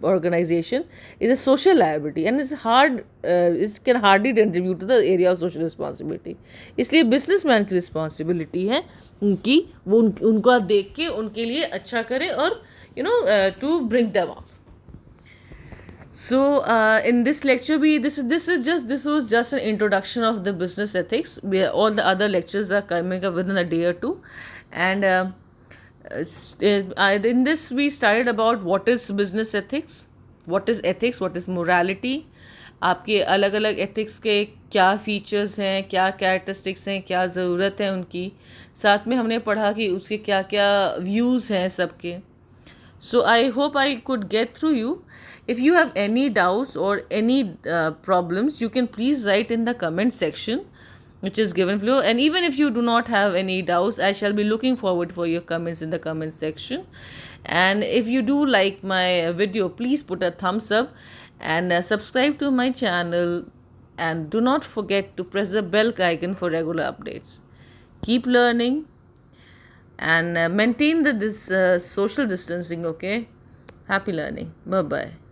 organization is a social liability and it can hardly contribute to the area of social responsibility. इसलिए businessman की responsibility है उनकी, वो उनको देख के उनके लिए अच्छा करें और to bring them up. So in this lecture, this was just an introduction of the business ethics. All the other lectures are coming up within a day or two, and in this we started about what is business ethics, what is ethics, what is morality, आपके अलग अलग ethics के क्या features हैं, क्या characteristics हैं, क्या ज़रूरत है उनकी। साथ में हमने पढ़ा कि उसके क्या क्या व्यूज़ हैं सबके। So I hope I could get through you. If you have any doubts or any problems, you can please write in the comment section, which is given below. And even if you do not have any doubts, I shall be looking forward for your comments in the comment section. And if you do like my video, please put a thumbs up and subscribe to my channel. And do not forget to press the bell icon for regular updates. Keep learning and maintain this social distancing. Okay, happy learning. Bye bye.